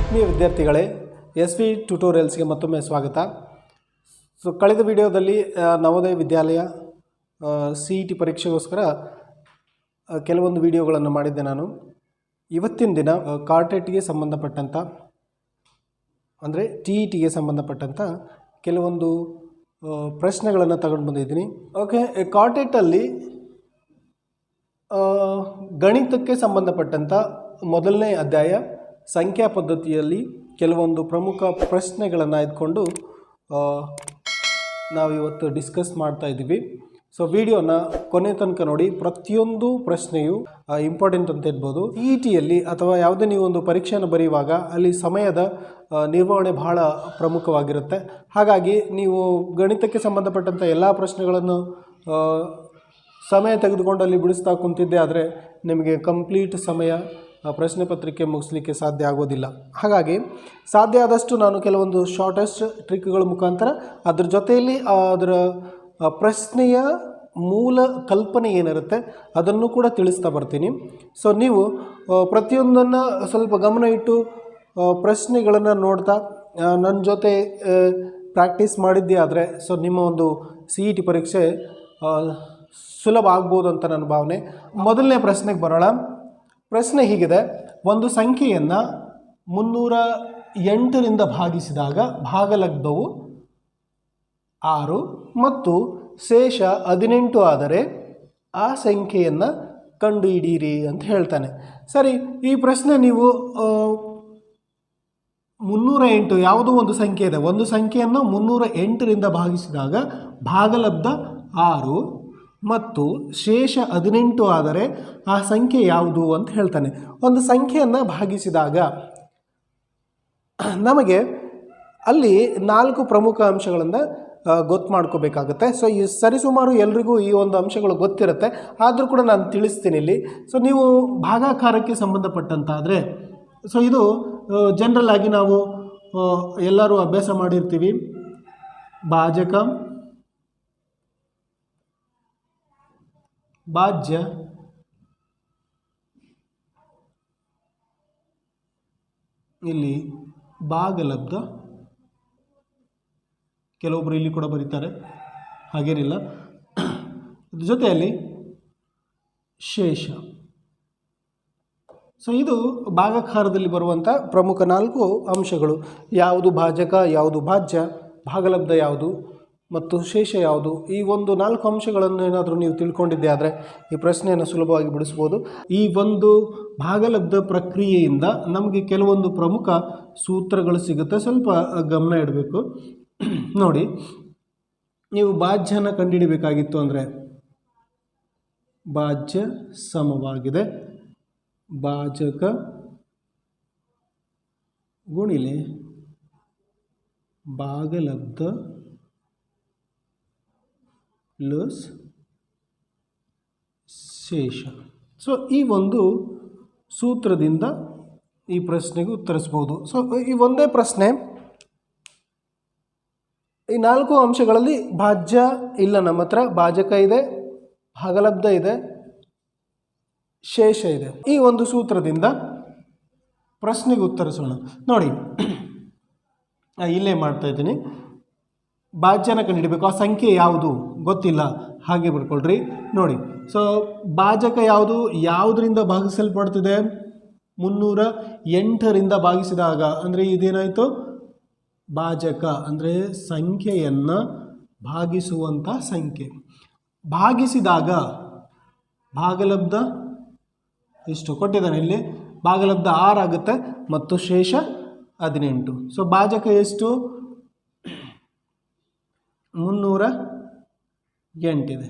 ಆತ್ಮೀಯ ವಿದ್ಯಾರ್ಥಿಗಳೇ, SV ಟ್ಯುಟೋರಿಯಲ್ಸ್ಗೆ ಮತ್ತೊಮ್ಮೆ ಸ್ವಾಗತ. ಕಳೆದ ವಿಡಿಯೋದಲ್ಲಿ ನವೋದಯ ವಿದ್ಯಾಲಯ CET ಪರೀಕ್ಷೆಗೋಸ್ಕರ ಕೆಲವೊಂದು ವಿಡಿಯೋಗಳನ್ನು ಮಾಡಿದ್ದೆ ನಾನು. ಇವತ್ತಿನ ದಿನ ಕಾರ್ಟೆಟ್ಗೆ ಸಂಬಂಧಪಟ್ಟಂಥ ಅಂದರೆ TETಗೆ ಸಂಬಂಧಪಟ್ಟಂಥ ಕೆಲವೊಂದು ಪ್ರಶ್ನೆಗಳನ್ನು ತಗೊಂಡು ಬಂದಿದ್ದೀನಿ. ಓಕೆ, ಕಾರ್ಟೆಟಲ್ಲಿ ಗಣಿತಕ್ಕೆ ಸಂಬಂಧಪಟ್ಟಂಥ ಮೊದಲನೇ ಅಧ್ಯಾಯ ಸಂಖ್ಯಾ ಪದ್ಧತಿಯಲ್ಲಿ ಕೆಲವೊಂದು ಪ್ರಮುಖ ಪ್ರಶ್ನೆಗಳನ್ನು ಆಯ್ದುಕೊಂಡು ನಾವಿವತ್ತು ಡಿಸ್ಕಸ್ ಮಾಡ್ತಾ ಇದ್ದೀವಿ. ಸೊ ವಿಡಿಯೋನ ಕೊನೆ ತನಕ ನೋಡಿ. ಪ್ರತಿಯೊಂದು ಪ್ರಶ್ನೆಯು ಇಂಪಾರ್ಟೆಂಟ್ ಅಂತ ಇರ್ಬೋದು. CETಯಲ್ಲಿ ಅಥವಾ ಯಾವುದೇ ನೀವು ಒಂದು ಪರೀಕ್ಷೆಯನ್ನು ಬರೆಯುವಾಗ ಅಲ್ಲಿ ಸಮಯದ ನಿರ್ವಹಣೆ ಬಹಳ ಪ್ರಮುಖವಾಗಿರುತ್ತೆ. ಹಾಗಾಗಿ ನೀವು ಗಣಿತಕ್ಕೆ ಸಂಬಂಧಪಟ್ಟಂಥ ಎಲ್ಲ ಪ್ರಶ್ನೆಗಳನ್ನು ಸಮಯ ತೆಗೆದುಕೊಂಡು ಅಲ್ಲಿ ಬಿಡಿಸ್ತಾ ಕುಂತಿದ್ದೆ ಆದರೆ ನಿಮಗೆ ಕಂಪ್ಲೀಟ್ ಸಮಯ ಪ್ರಶ್ನೆ ಪತ್ರಿಕೆ ಮುಗಿಸ್ಲಿಕ್ಕೆ ಸಾಧ್ಯ ಆಗೋದಿಲ್ಲ. ಹಾಗಾಗಿ ಸಾಧ್ಯ ಆದಷ್ಟು ನಾನು ಕೆಲವೊಂದು ಶಾರ್ಟೆಸ್ಟ್ ಟ್ರಿಕ್ಗಳ ಮುಖಾಂತರ ಅದರ ಜೊತೆಯಲ್ಲಿ ಅದರ ಪ್ರಶ್ನೆಯ ಮೂಲ ಕಲ್ಪನೆ ಏನಿರುತ್ತೆ ಅದನ್ನು ಕೂಡ ತಿಳಿಸ್ತಾ ಬರ್ತೀನಿ. ಸೊ ನೀವು ಪ್ರತಿಯೊಂದನ್ನು ಸ್ವಲ್ಪ ಗಮನ ಇಟ್ಟು ಪ್ರಶ್ನೆಗಳನ್ನು ನೋಡ್ತಾ ನನ್ನ ಜೊತೆ ಪ್ರಾಕ್ಟೀಸ್ ಮಾಡಿದ್ದೇ ಆದರೆ ಸೊ ನಿಮ್ಮ ಒಂದು CET ಪರೀಕ್ಷೆ ಸುಲಭ ಆಗ್ಬೋದು ಅಂತ ನನ್ನ ಭಾವನೆ. ಮೊದಲನೇ ಪ್ರಶ್ನೆಗೆ ಬರೋಣ. ಪ್ರಶ್ನೆ ಹೀಗಿದೆ: ಒಂದು ಸಂಖ್ಯೆಯನ್ನು 308ರಿಂದ ಭಾಗಿಸಿದಾಗ ಭಾಗಲಬ್ಧವು 6 ಮತ್ತು ಶೇಷ 18 ಆದರೆ ಆ ಸಂಖ್ಯೆಯನ್ನು ಕಂಡುಹಿಡಿಯಿರಿ ಅಂತ ಹೇಳ್ತಾನೆ. ಸರಿ, ಈ ಪ್ರಶ್ನೆ ನೀವು 308 ಯಾವುದೋ ಒಂದು ಸಂಖ್ಯೆ ಇದೆ, ಒಂದು ಸಂಖ್ಯೆಯನ್ನು 308ರಿಂದ ಭಾಗಿಸಿದಾಗ ಭಾಗಲಬ್ಧ 6 ಮತ್ತು ಶೇಷ 18 ಆದರೆ ಆ ಸಂಖ್ಯೆ ಯಾವುದು ಅಂತ ಹೇಳ್ತಾನೆ. ಒಂದು ಸಂಖ್ಯೆಯನ್ನು ಭಾಗಿಸಿದಾಗ ನಮಗೆ ಅಲ್ಲಿ 4 ಪ್ರಮುಖ ಅಂಶಗಳನ್ನು ಗೊತ್ತು ಮಾಡ್ಕೋಬೇಕಾಗುತ್ತೆ. ಸೊ ಈ ಸರಿಸುಮಾರು ಎಲ್ರಿಗೂ ಈ ಒಂದು ಅಂಶಗಳು ಗೊತ್ತಿರುತ್ತೆ, ಆದರೂ ಕೂಡ ನಾನು ತಿಳಿಸ್ತೀನಿ ಇಲ್ಲಿ. ಸೊ ನೀವು ಭಾಗಾಕಾರಕ್ಕೆ ಸಂಬಂಧಪಟ್ಟಂತಾದರೆ ಸೊ ಇದು ಜನರಲ್ ಆಗಿ ನಾವು ಎಲ್ಲರೂ ಅಭ್ಯಾಸ ಮಾಡಿರ್ತೀವಿ. ಭಾಜಕ, ಭಾಜ್ಯ, ಇಲ್ಲಿ ಭಾಗಲಬ್ಧ, ಕೆಲವೊಬ್ಬರು ಇಲ್ಲಿ ಕೂಡ ಬರೀತಾರೆ, ಹಾಗೇನಿಲ್ಲ. ಅದ್ರ ಜೊತೆಯಲ್ಲಿ ಶೇಷ. ಸೊ ಇದು ಭಾಗಾಕಾರದಲ್ಲಿ ಬರುವಂಥ ಪ್ರಮುಖ 4 ಅಂಶಗಳು. ಯಾವುದು ಭಾಜಕ, ಯಾವುದು ಭಾಜ್ಯ, ಭಾಗಲಬ್ಧ ಯಾವುದು ಮತ್ತು ಶೇಷ ಯಾವುದು. ಈ ಒಂದು 4 ಅಂಶಗಳನ್ನು ಏನಾದರೂ ನೀವು ತಿಳ್ಕೊಂಡಿದ್ದೆ ಆದರೆ ಈ ಪ್ರಶ್ನೆಯನ್ನು ಸುಲಭವಾಗಿ ಬಿಡಿಸ್ಬೋದು. ಈ ಒಂದು ಭಾಗಲಬ್ಧ ಪ್ರಕ್ರಿಯೆಯಿಂದ ನಮಗೆ ಕೆಲವೊಂದು ಪ್ರಮುಖ ಸೂತ್ರಗಳು ಸಿಗುತ್ತೆ, ಸ್ವಲ್ಪ ಗಮನ ಇಡಬೇಕು. ನೋಡಿ, ನೀವು ಭಾಜ್ಯನ ಕಂಡುಹಿಡಬೇಕಾಗಿತ್ತು ಅಂದರೆ ಭಾಜ್ಯ ಸಮವಾಗಿದೆ ಭಾಜಕ ಗುಣಿಲೆ ಭಾಗಲಬ್ಧ ಪ್ಲಸ್ ಶೇಷ. ಸೊ ಈ ಒಂದು ಸೂತ್ರದಿಂದ ಈ ಪ್ರಶ್ನೆಗೆ ಉತ್ತರಿಸ್ಬೋದು. ಸೊ ಈ ಒಂದೇ ಪ್ರಶ್ನೆ, ಈ 4 ಅಂಶಗಳಲ್ಲಿ ಭಾಜ್ಯ ಇಲ್ಲ ನಮ್ಮ ಹತ್ರ, ಭಾಜಕ ಇದೆ, ಭಾಗಲಬ್ಧ ಇದೆ, ಶೇಷ ಇದೆ. ಈ ಒಂದು ಸೂತ್ರದಿಂದ ಪ್ರಶ್ನೆಗೆ ಉತ್ತರಿಸೋಣ. ನೋಡಿ, ಇಲ್ಲೇ ಮಾಡ್ತಾ ಇದ್ದೀನಿ. ಭಾಜ್ಯನ ಕಂಡುಹಿಡಬೇಕು, ಆ ಸಂಖ್ಯೆ ಯಾವುದು ಗೊತ್ತಿಲ್ಲ, ಹಾಗೆ ಬರ್ಕೊಳ್ರಿ. ನೋಡಿ, ಸೊ ಭಾಜಕ ಯಾವುದು, ಯಾವುದರಿಂದ ಭಾಗಿಸಲ್ಪಡ್ತಿದೆ? 308ರಿಂದ ಭಾಗಿಸಿದಾಗ ಅಂದರೆ ಇದೇನಾಯಿತು? ಭಾಜಕ ಅಂದರೆ ಸಂಖ್ಯೆಯನ್ನು ಭಾಗಿಸುವಂಥ ಸಂಖ್ಯೆ. ಭಾಗಿಸಿದಾಗ ಭಾಗಲಬ್ಧ ಇಷ್ಟು ಕೊಟ್ಟಿದ್ದಾನೆ ಇಲ್ಲಿ, ಭಾಗಲಬ್ಧ 6 ಆಗುತ್ತೆ ಮತ್ತು ಶೇಷ 18. ಸೊ ಭಾಜಕ ಎಷ್ಟು? 308 ಇದೆ,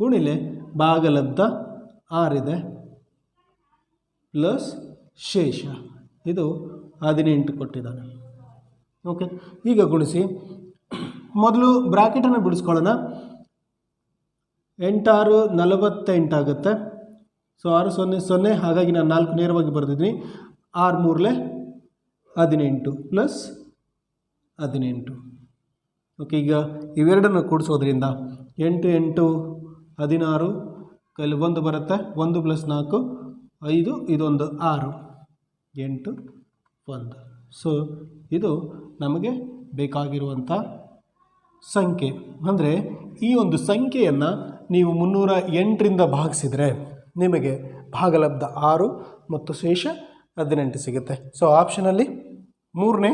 ಗುಣಿಲೆ ಭಾಗಲಬ್ಧ 6 ಇದೆ ಪ್ಲಸ್ ಶೇಷ ಇದು 18 ಕೊಟ್ಟಿದ್ದಾನೆ. ಓಕೆ, ಈಗ ಗುಣಿಸಿ. ಮೊದಲು ಬ್ರಾಕೆಟನ್ನು ಬಿಡಿಸ್ಕೊಳ್ಳೋಣ. 8 6 48 ಆಗುತ್ತೆ. ಸೊ 6 0 0, ಹಾಗಾಗಿ ನಾನು 4 ನೇರವಾಗಿ ಬರೆದಿದ್ದೀನಿ. 6 3 18 ಪ್ಲಸ್ 18. ಓಕೆ, ಈಗ ಇವೆರಡನ್ನು ಕೂಡಿಸೋದ್ರಿಂದ 8 8 16 ಕೈಲಿ 1 ಬರುತ್ತೆ, 1 + 4 5, ಇದೊಂದು 6, 8 1. ಸೊ ಇದು ನಮಗೆ ಬೇಕಾಗಿರುವಂಥ ಸಂಖ್ಯೆ. ಅಂದರೆ ಈ ಒಂದು ಸಂಖ್ಯೆಯನ್ನು ನೀವು 308ರಿಂದ ಭಾಗಿಸಿದರೆ ನಿಮಗೆ ಭಾಗಲಬ್ಧ 6 ಮತ್ತು ಶೇಷ 18 ಸಿಗುತ್ತೆ. ಸೊ ಆಪ್ಷನಲ್ಲಿ 3ನೇ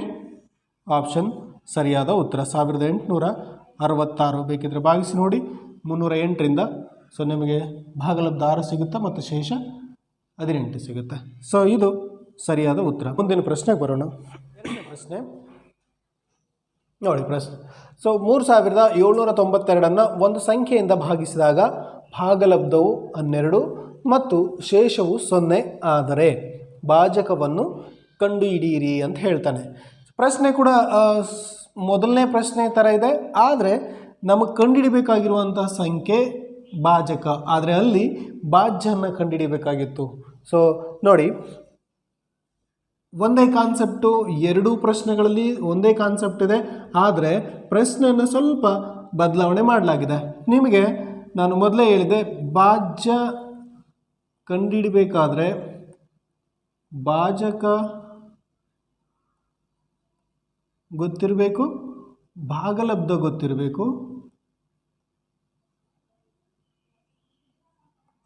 ಆಪ್ಷನ್ ಸರಿಯಾದ ಉತ್ತರ. 1866 ಬೇಕಿದ್ರೆ ಭಾಗಿಸಿ ನೋಡಿ 308ರಿಂದ. ಸೊ ನಿಮಗೆ ಭಾಗಲಬ್ಧ 6 ಸಿಗುತ್ತೆ ಮತ್ತು ಶೇಷ 18 ಸಿಗುತ್ತೆ. ಸೊ ಇದು ಸರಿಯಾದ ಉತ್ತರ. ಮುಂದಿನ ಪ್ರಶ್ನೆಗೆ ಬರೋಣ. ಪ್ರಶ್ನೆ ನೋಡಿ. ಪ್ರಶ್ನೆ ಸೊ 3792 ಒಂದು ಸಂಖ್ಯೆಯಿಂದ ಭಾಗಿಸಿದಾಗ ಭಾಗಲಬ್ಧವು 12 ಮತ್ತು ಶೇಷವು 0 ಆದರೆ ಭಾಜಕವನ್ನು ಕಂಡುಹಿಡಿಯಿರಿ ಅಂತ ಹೇಳ್ತಾನೆ. ಪ್ರಶ್ನೆ ಕೂಡ ಮೊದಲನೇ ಪ್ರಶ್ನೆ ಥರ ಇದೆ, ಆದರೆ ನಮಗೆ ಕಂಡುಹಿಡಿಬೇಕಾಗಿರುವಂಥ ಸಂಖ್ಯೆ ಭಾಜಕ, ಆದರೆ ಅಲ್ಲಿ ಭಾಜ್ಯನ ಕಂಡುಹಿಡಿಬೇಕಾಗಿತ್ತು. ಸೊ ನೋಡಿ, ಒಂದೇ ಕಾನ್ಸೆಪ್ಟು, ಎರಡೂ ಪ್ರಶ್ನೆಗಳಲ್ಲಿ ಒಂದೇ ಕಾನ್ಸೆಪ್ಟ್ ಇದೆ, ಆದರೆ ಪ್ರಶ್ನೆಯನ್ನು ಸ್ವಲ್ಪ ಬದಲಾವಣೆ ಮಾಡಲಾಗಿದೆ. ನಿಮಗೆ ನಾನು ಮೊದಲೇ ಹೇಳಿದೆ, ಭಾಜ್ಯ ಕಂಡುಹಿಡಬೇಕಾದ್ರೆ ಭಾಜಕ ಗೊತ್ತಿರಬೇಕು, ಭಾಗಲಬ್ಧ ಗೊತ್ತಿರಬೇಕು,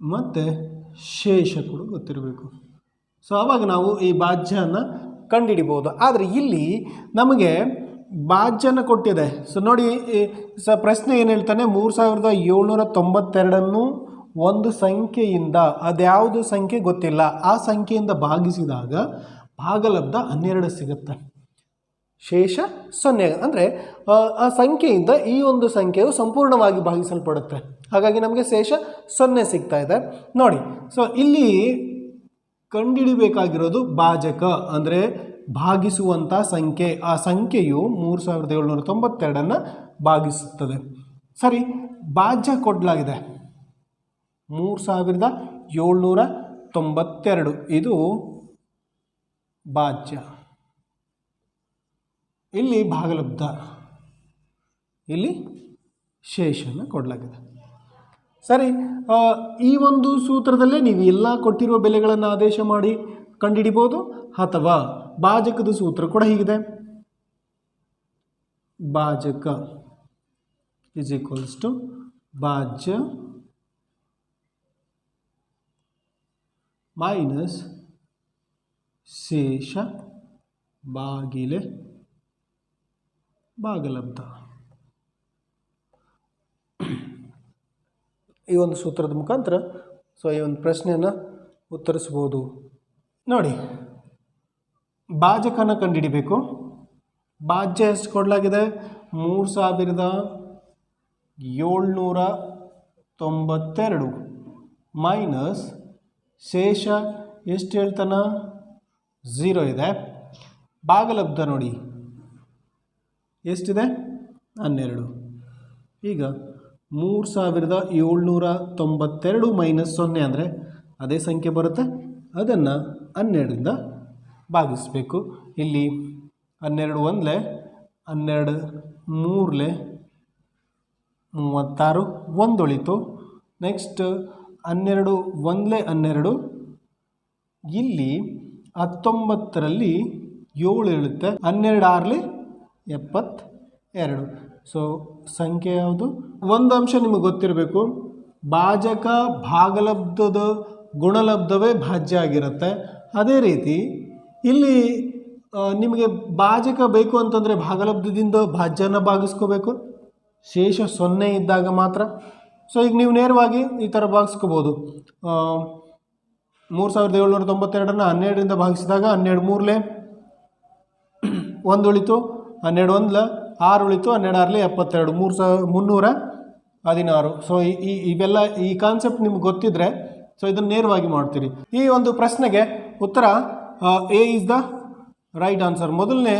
ಮತ್ತು ಶೇಷ ಕೂಡ ಗೊತ್ತಿರಬೇಕು. ಸೊ ಆವಾಗ ನಾವು ಈ ಭಾಜ್ಯನ ಕಂಡುಹಿಡಿಬೋದು. ಆದರೆ ಇಲ್ಲಿ ನಮಗೆ ಭಾಜ್ಯನ ಕೊಟ್ಟಿದೆ. ಸೊ ನೋಡಿ, ಪ್ರಶ್ನೆ ಏನು ಹೇಳ್ತಾನೆ, 3792 ಒಂದು ಸಂಖ್ಯೆಯಿಂದ, ಅದ್ಯಾವುದು ಸಂಖ್ಯೆ ಗೊತ್ತಿಲ್ಲ, ಆ ಸಂಖ್ಯೆಯಿಂದ ಭಾಗಿಸಿದಾಗ ಭಾಗಲಬ್ಧ 12 ಸಿಗುತ್ತೆ, ಶೇಷ 0. ಅಂದರೆ ಆ ಸಂಖ್ಯೆಯಿಂದ ಈ ಒಂದು ಸಂಖ್ಯೆಯು ಸಂಪೂರ್ಣವಾಗಿ ಭಾಗಿಸಲ್ಪಡುತ್ತೆ, ಹಾಗಾಗಿ ನಮಗೆ ಶೇಷ 0 ಸಿಗ್ತಾ ಇದೆ. ನೋಡಿ, ಸೊ ಇಲ್ಲಿ ಕಂಡುಹಿಡಿಬೇಕಾಗಿರೋದು ಭಾಜಕ, ಅಂದರೆ ಭಾಗಿಸುವಂಥ ಸಂಖ್ಯೆ. ಆ ಸಂಖ್ಯೆಯು 3792 ಭಾಗಿಸುತ್ತದೆ. ಸರಿ, ಭಾಜ್ಯ ಕೊಡಲಾಗಿದೆ 3792, ಇದು ಭಾಜ್ಯ. ಇಲ್ಲಿ ಭಾಗಲಬ್ಧ, ಇಲ್ಲಿ ಶೇಷನ ಕೊಡಲಾಗಿದೆ. ಸರಿ, ಈ ಒಂದು ಸೂತ್ರದಲ್ಲೇ ನೀವು ಎಲ್ಲ ಕೊಟ್ಟಿರುವ ಬೆಲೆಗಳನ್ನು ಆದೇಶ ಮಾಡಿ ಕಂಡುಹಿಡಿಬೋದು, ಅಥವಾ ಭಾಜಕದ ಸೂತ್ರ ಕೂಡ ಹೀಗಿದೆ. ಭಾಜಕ ಇಸ್ ಈಕ್ವಲ್ಸ್ ಟು ಭಾಜ್ಯ ಮೈನಸ್ ಶೇಷ ಭಾಗಿಲೆ ಭಾಗಲಬ್ಧ. ಈ ಒಂದು ಸೂತ್ರದ ಮುಖಾಂತರ ಸೊ ಈ ಒಂದು ಪ್ರಶ್ನೆಯನ್ನು ಉತ್ತರಿಸ್ಬೋದು. ನೋಡಿ, ಭಾಜಕನ ಕಂಡುಹಿಡಿಬೇಕು. ಭಾಜ್ಯ ಎಷ್ಟು ಕೊಡಲಾಗಿದೆ, 3792 ಮೈನಸ್ ಶೇಷ ಎಷ್ಟು ಹೇಳ್ತಾನ, 0 ಇದೆ. ಭಾಗಲಬ್ಧ ನೋಡಿ ಎಷ್ಟಿದೆ, 12. ಈಗ 3792 ಮೈನಸ್ 0 ಅಂದರೆ ಅದೇ ಸಂಖ್ಯೆ ಬರುತ್ತೆ, ಅದನ್ನು 12ರಿಂದ ಭಾಗಿಸಬೇಕು. ಇಲ್ಲಿ 12 1 12 3 36, 1 ಉಳಿತು. ನೆಕ್ಸ್ಟ್ 12 1 12, ಇಲ್ಲಿ 19ರಲ್ಲಿ 7 ಇಳುತ್ತೆ, 12 6 72. ಸೊ ಸಂಖ್ಯೆ ಯಾವುದು? ಒಂದು ಅಂಶ ನಿಮಗೆ ಗೊತ್ತಿರಬೇಕು, ಭಾಜಕ ಭಾಗಲಬ್ಧದ ಗುಣಲಬ್ಧವೇ ಭಾಜ್ಯ ಆಗಿರುತ್ತೆ. ಅದೇ ರೀತಿ ಇಲ್ಲಿ ನಿಮಗೆ ಭಾಜಕ ಬೇಕು ಅಂತಂದರೆ ಭಾಗಲಬ್ಧದಿಂದ ಭಾಜ್ಯನ ಭಾಗಿಸ್ಕೋಬೇಕು, ಶೇಷ 0 ಇದ್ದಾಗ ಮಾತ್ರ. ಸೊ ಈಗ ನೀವು ನೇರವಾಗಿ ಈ ಥರ ಭಾಗಿಸ್ಕೋಬೋದು. 3792 12ರಿಂದ ಭಾಗಿಸಿದಾಗ 12 3 1 ಉಳಿತು, 12 1 6 ಉಳಿತು, 12 6 72, 316. ಸೊ ಇವೆಲ್ಲ ಈ ಕಾನ್ಸೆಪ್ಟ್ ನಿಮ್ಗೆ ಗೊತ್ತಿದ್ರೆ ಸೊ ಇದನ್ನು ನೇರವಾಗಿ ಮಾಡ್ತೀರಿ. ಈ ಒಂದು ಪ್ರಶ್ನೆಗೆ ಉತ್ತರ A is the right answer. ಮೊದಲನೇ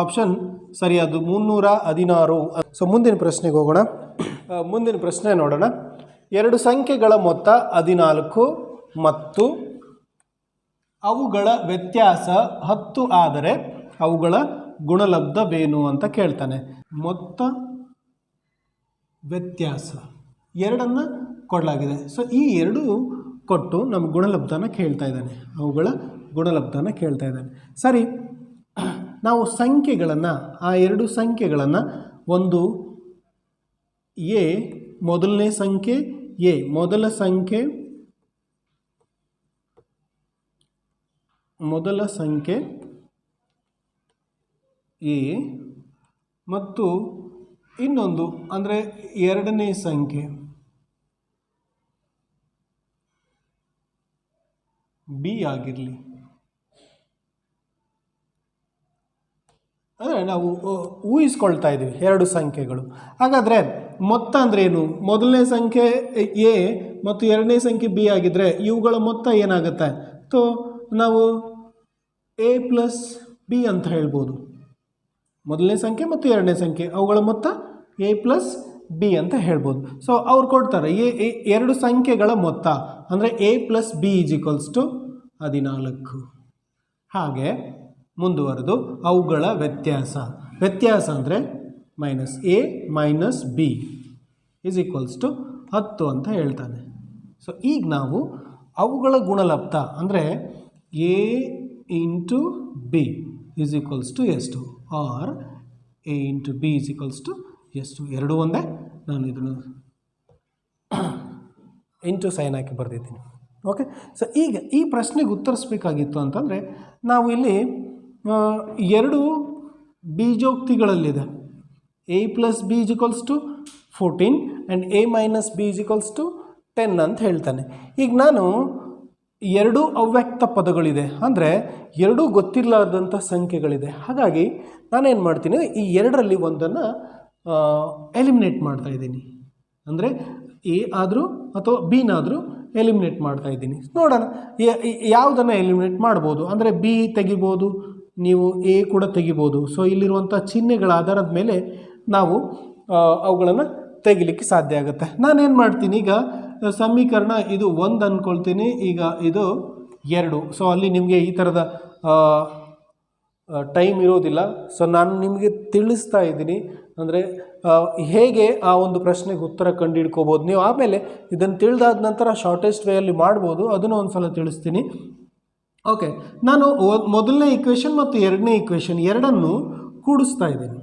ಆಪ್ಷನ್ ಸರಿಯಾದ 316. ಸೊ ಮುಂದಿನ ಪ್ರಶ್ನೆಗೆ ಹೋಗೋಣ. ಮುಂದಿನ ಪ್ರಶ್ನೆ ನೋಡೋಣ. ಎರಡು ಸಂಖ್ಯೆಗಳ ಮೊತ್ತ 14 ಮತ್ತು ಅವುಗಳ ವ್ಯತ್ಯಾಸ 10 ಆದರೆ ಅವುಗಳ ಗುಣಲಬ್ಧವೇನು ಅಂತ ಕೇಳ್ತಾನೆ. ಮೊತ್ತ ವ್ಯತ್ಯಾಸ ಎರಡನ್ನು ಕೊಡಲಾಗಿದೆ. ಸೊ ಈ ಎರಡು ಕೊಟ್ಟು ನಮ್ಗೆ ಗುಣಲಬ್ಧನ ಕೇಳ್ತಾ ಇದ್ದಾನೆ, ಅವುಗಳ ಗುಣಲಬ್ಧನ ಕೇಳ್ತಾ ಇದ್ದಾನೆ. ಸರಿ, ನಾವು ಸಂಖ್ಯೆಗಳನ್ನು ಆ ಎರಡು ಸಂಖ್ಯೆಗಳನ್ನು ಒಂದು ಎ ಮೊದಲನೇ ಸಂಖ್ಯೆ ಎ ಮೊದಲ ಸಂಖ್ಯೆ ಎ ಮತ್ತು ಇನ್ನೊಂದು ಅಂದರೆ ಎರಡನೇ ಸಂಖ್ಯೆ ಬಿ ಆಗಿರಲಿ. ಅಂದರೆ ನಾವು ಊಹಿಸ್ಕೊಳ್ತಾ ಇದ್ದೀವಿ ಎರಡು ಸಂಖ್ಯೆಗಳು. ಹಾಗಾದರೆ ಮೊತ್ತ ಅಂದ್ರೇನು? ಮೊದಲನೇ ಸಂಖ್ಯೆ ಎ ಮತ್ತು ಎರಡನೇ ಸಂಖ್ಯೆ ಬಿ ಆಗಿದ್ದರೆ ಇವುಗಳ ಮೊತ್ತ ಏನಾಗುತ್ತೆ? ಸೊ ನಾವು ಎ ಪ್ಲಸ್ ಬಿ ಅಂತ ಹೇಳ್ಬೋದು. ಮೊದಲನೇ ಸಂಖ್ಯೆ ಮತ್ತು ಎರಡನೇ ಸಂಖ್ಯೆ ಅವುಗಳ ಮೊತ್ತ ಎ ಪ್ಲಸ್ ಬಿ ಅಂತ ಹೇಳ್ಬೋದು. ಸೊ ಅವ್ರು ಕೊಡ್ತಾರೆ ಎರಡು ಸಂಖ್ಯೆಗಳ ಮೊತ್ತ ಅಂದರೆ A plus B is equals to 14. ಹಾಗೆ ಮುಂದುವರೆದು ಅವುಗಳ ವ್ಯತ್ಯಾಸ ಅಂದರೆ minus A minus B is equals to 10 ಅಂತ ಹೇಳ್ತಾನೆ. ಸೊ ಈಗ ನಾವು ಅವುಗಳ ಗುಣಲಬ್ಧ ಅಂದರೆ A into B is equals to ಎಷ್ಟು, or A into B is equals to ಎಷ್ಟು, ಎರಡೂ ಒಂದೇ. ನಾನು ಇದನ್ನು ಇಂಟು ಸೈನ್ ಹಾಕಿ ಬರೆದಿದ್ದೀನಿ. ಓಕೆ. ಸೊ ಈಗ ಈ ಪ್ರಶ್ನೆಗೆ ಉತ್ತರಿಸಬೇಕಾಗಿತ್ತು ಅಂತಂದರೆ ನಾವು ಇಲ್ಲಿ ಎರಡು ಬೀಜೋಕ್ತಿಗಳಲ್ಲಿದೆ. A plus B is equals to 14 and A minus B is equals to 10 ಅಂತ ಹೇಳ್ತಾನೆ. ಈಗ ನಾನು ಎರಡೂ ಅವ್ಯಕ್ತ ಪದಗಳಿದೆ, ಅಂದರೆ ಎರಡೂ ಗೊತ್ತಿರಲಾರ್ದಂಥ ಸಂಖ್ಯೆಗಳಿದೆ. ಹಾಗಾಗಿ ನಾನೇನು ಮಾಡ್ತೀನಿ, ಈ ಎರಡರಲ್ಲಿ ಒಂದನ್ನು ಎಲಿಮಿನೇಟ್ ಮಾಡ್ತಾಯಿದ್ದೀನಿ. ಅಂದರೆ ಎ ಆದರೂ ಅಥವಾ ಬಿನಾದರೂ ಎಲಿಮಿನೇಟ್ ಮಾಡ್ತಾಯಿದ್ದೀನಿ. ನೋಡೋಣ ಯಾವುದನ್ನು ಎಲಿಮಿನೇಟ್ ಮಾಡ್ಬೋದು. ಅಂದರೆ ಬಿ ತೆಗಿಬೋದು, ನೀವು ಎ ಕೂಡ ತೆಗಿಬೋದು. ಸೊ ಇಲ್ಲಿರುವಂಥ ಚಿಹ್ನೆಗಳ ಆಧಾರದ ಮೇಲೆ ನಾವು ಅವುಗಳನ್ನು ತೆಗಿಲಿಕ್ಕೆ ಸಾಧ್ಯ ಆಗುತ್ತೆ. ನಾನೇನು ಮಾಡ್ತೀನಿ, ಈಗ ಸಮೀಕರಣ ಇದು 1 ಅಂದ್ಕೊಳ್ತೀನಿ, ಈಗ ಇದು 2. ಸೊ ಅಲ್ಲಿ ನಿಮಗೆ ಈ ಥರದ ಟೈಮ್ ಇರೋದಿಲ್ಲ. ಸೊ ನಾನು ನಿಮಗೆ ತಿಳಿಸ್ತಾ ಇದ್ದೀನಿ, ಅಂದರೆ ಹೇಗೆ ಆ ಒಂದು ಪ್ರಶ್ನೆಗೆ ಉತ್ತರ ಕಂಡುಹಿಡ್ಕೋಬೋದು. ನೀವು ಆಮೇಲೆ ಇದನ್ನು ತಿಳಿದಾದ ನಂತರ ಶಾರ್ಟೆಸ್ಟ್ ವೇಯಲ್ಲಿ ಮಾಡ್ಬೋದು, ಅದನ್ನು ಒಂದು ಸಲ ತಿಳಿಸ್ತೀನಿ. ಓಕೆ, ನಾನು ಮೊದಲನೇ ಈಕ್ವೇಷನ್ ಮತ್ತು ಎರಡನೇ ಈಕ್ವೇಷನ್ ಎರಡನ್ನು ಕೂಡಿಸ್ತಾ ಇದ್ದೀನಿ.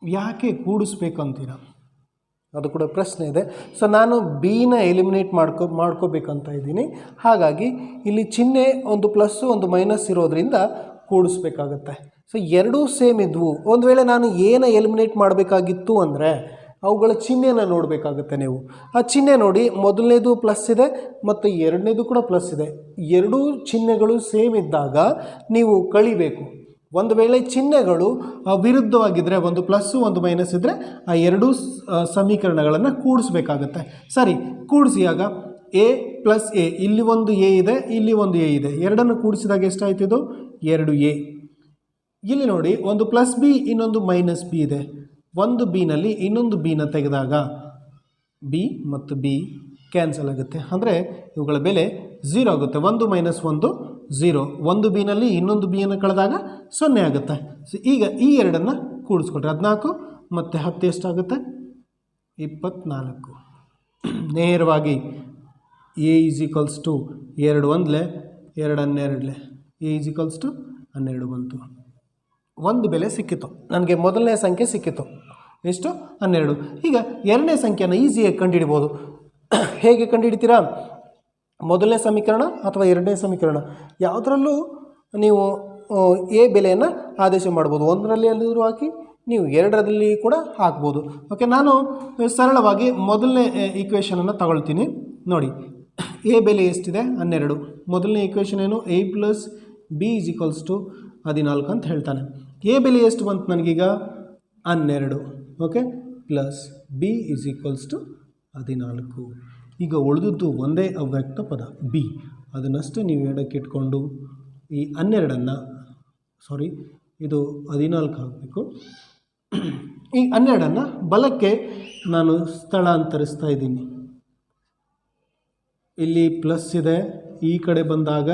ಯಾಕೆ ಕೂಡಿಸ್ಬೇಕಂತೀರ? ಅದು ಕೂಡ ಪ್ರಶ್ನೆ ಇದೆ. ಸೊ ನಾನು ಬಿನ ಎಲಿಮಿನೇಟ್ ಮಾಡ್ಕೋಬೇಕಂತ ಇದ್ದೀನಿ. ಹಾಗಾಗಿ ಇಲ್ಲಿ ಚಿಹ್ನೆ ಒಂದು ಪ್ಲಸ್ಸು ಒಂದು ಮೈನಸ್ ಇರೋದ್ರಿಂದ ಕೂಡಿಸ್ಬೇಕಾಗತ್ತೆ. ಸೊ ಎರಡೂ ಸೇಮ್ ಇದ್ವು. ಒಂದು ವೇಳೆ ನಾನು ಏನ ಎಲಿಮಿನೇಟ್ ಮಾಡಬೇಕಾಗಿತ್ತು ಅಂದರೆ ಅವುಗಳ ಚಿಹ್ನೆನ ನೋಡಬೇಕಾಗುತ್ತೆ. ನೀವು ಆ ಚಿಹ್ನೆ ನೋಡಿ, ಮೊದಲನೇದು ಪ್ಲಸ್ ಇದೆ ಮತ್ತು ಎರಡನೇದು ಕೂಡ ಪ್ಲಸ್ ಇದೆ. ಎರಡೂ ಚಿಹ್ನೆಗಳು ಸೇಮ್ ಇದ್ದಾಗ ನೀವು ಕಳಿಬೇಕು. ಒಂದು ವೇಳೆ ಚಿಹ್ನೆಗಳು ವಿರುದ್ಧವಾಗಿದ್ದರೆ, ಒಂದು ಪ್ಲಸ್ಸು ಒಂದು ಮೈನಸ್ ಇದ್ದರೆ, ಆ ಎರಡೂ ಸಮೀಕರಣಗಳನ್ನು ಕೂಡಿಸ್ಬೇಕಾಗತ್ತೆ. ಸರಿ, ಕೂಡಿಸಿಯಾಗ ಎ ಪ್ಲಸ್ ಎ, ಇಲ್ಲಿ ಒಂದು ಎ ಇದೆ, ಇಲ್ಲಿ ಒಂದು ಎ ಇದೆ. ಎರಡನ್ನು ಕೂಡಿಸಿದಾಗ ಎಷ್ಟಾಯ್ತು? ಇದು 2a. ಇಲ್ಲಿ ನೋಡಿ, ಒಂದು ಪ್ಲಸ್ ಬಿ ಇನ್ನೊಂದು ಮೈನಸ್ ಬಿ ಇದೆ. ಒಂದು ಬಿನಲ್ಲಿ ಇನ್ನೊಂದು ಬಿನ ತೆಗೆದಾಗ ಬಿ ಮತ್ತು ಬಿ ಕ್ಯಾನ್ಸಲ್ ಆಗುತ್ತೆ. ಅಂದರೆ ಇವುಗಳ ಬೆಲೆ 0 ಆಗುತ್ತೆ. 1 ಮೈನಸ್ 1 0. ಒಂದು ಬಿನಲ್ಲಿ ಇನ್ನೊಂದು ಬಿಯನ್ನು ಕಳೆದಾಗ 0 ಆಗುತ್ತೆ. ಸೊ ಈಗ ಈ ಎರಡನ್ನು ಕೂಡಿಸ್ಕೊಟ್ರೆ 14 ಮತ್ತು 10 ಎಷ್ಟಾಗುತ್ತೆ? 24. ನೇರವಾಗಿ a is equals to 2 1 2 12 a is equals to 12 ಬಂತು. ಒಂದು ಬೆಲೆ ಸಿಕ್ಕಿತು ನನಗೆ. ಮೊದಲನೇ ಸಂಖ್ಯೆ ಸಿಕ್ಕಿತು ಎಷ್ಟು? 12. ಈಗ ಎರಡನೇ ಸಂಖ್ಯೆಯನ್ನು ಈಸಿಯಾಗಿ ಕಂಡುಹಿಡ್ಬೋದು. ಹೇಗೆ ಕಂಡುಹಿಡ್ತೀರಾ? ಮೊದಲನೇ ಸಮೀಕರಣ ಅಥವಾ ಎರಡನೇ ಸಮೀಕರಣ ಯಾವುದರಲ್ಲೂ ನೀವು ಎ ಬೆಲೆಯನ್ನು ಆದೇಶ ಮಾಡ್ಬೋದು. ಒಂದರಲ್ಲಿ ಅಲ್ಲಿದ್ರು ಹಾಕಿ, ನೀವು ಎರಡರಲ್ಲಿ ಕೂಡ ಹಾಕ್ಬೋದು. ಓಕೆ, ನಾನು ಸರಳವಾಗಿ ಮೊದಲನೇ ಈಕ್ವೇಷನನ್ನು ತಗೊಳ್ತೀನಿ. ನೋಡಿ, ಎ ಬೆಲೆ ಎಷ್ಟಿದೆ? 12. ಮೊದಲನೇ ಈಕ್ವೇಷನ್ ಏನು? A plus B is equals to 14 ಅಂತ ಹೇಳ್ತಾನೆ. ಎ ಬೆಲೆ ಎಷ್ಟು ಬಂತು ನನಗೀಗ? 12. Okay, plus B is equals to 14. ಈಗ ಉಳಿದದ್ದು ಒಂದೇ ಅವ್ಯಕ್ತ ಪದ ಬಿ. ಅದನ್ನಷ್ಟೇ ನೀವು ಎಡಕ್ಕೆ ಇಟ್ಕೊಂಡು ಈ 12ಅನ್ನು, ಸಾರಿ ಇದು 14 ಆಗಬೇಕು. ಈ 12ಅನ್ನು ಬಲಕ್ಕೆ ನಾನು ಸ್ಥಳಾಂತರಿಸ್ತಾ ಇದ್ದೀನಿ. ಇಲ್ಲಿ ಪ್ಲಸ್ ಇದೆ, ಈ ಕಡೆ ಬಂದಾಗ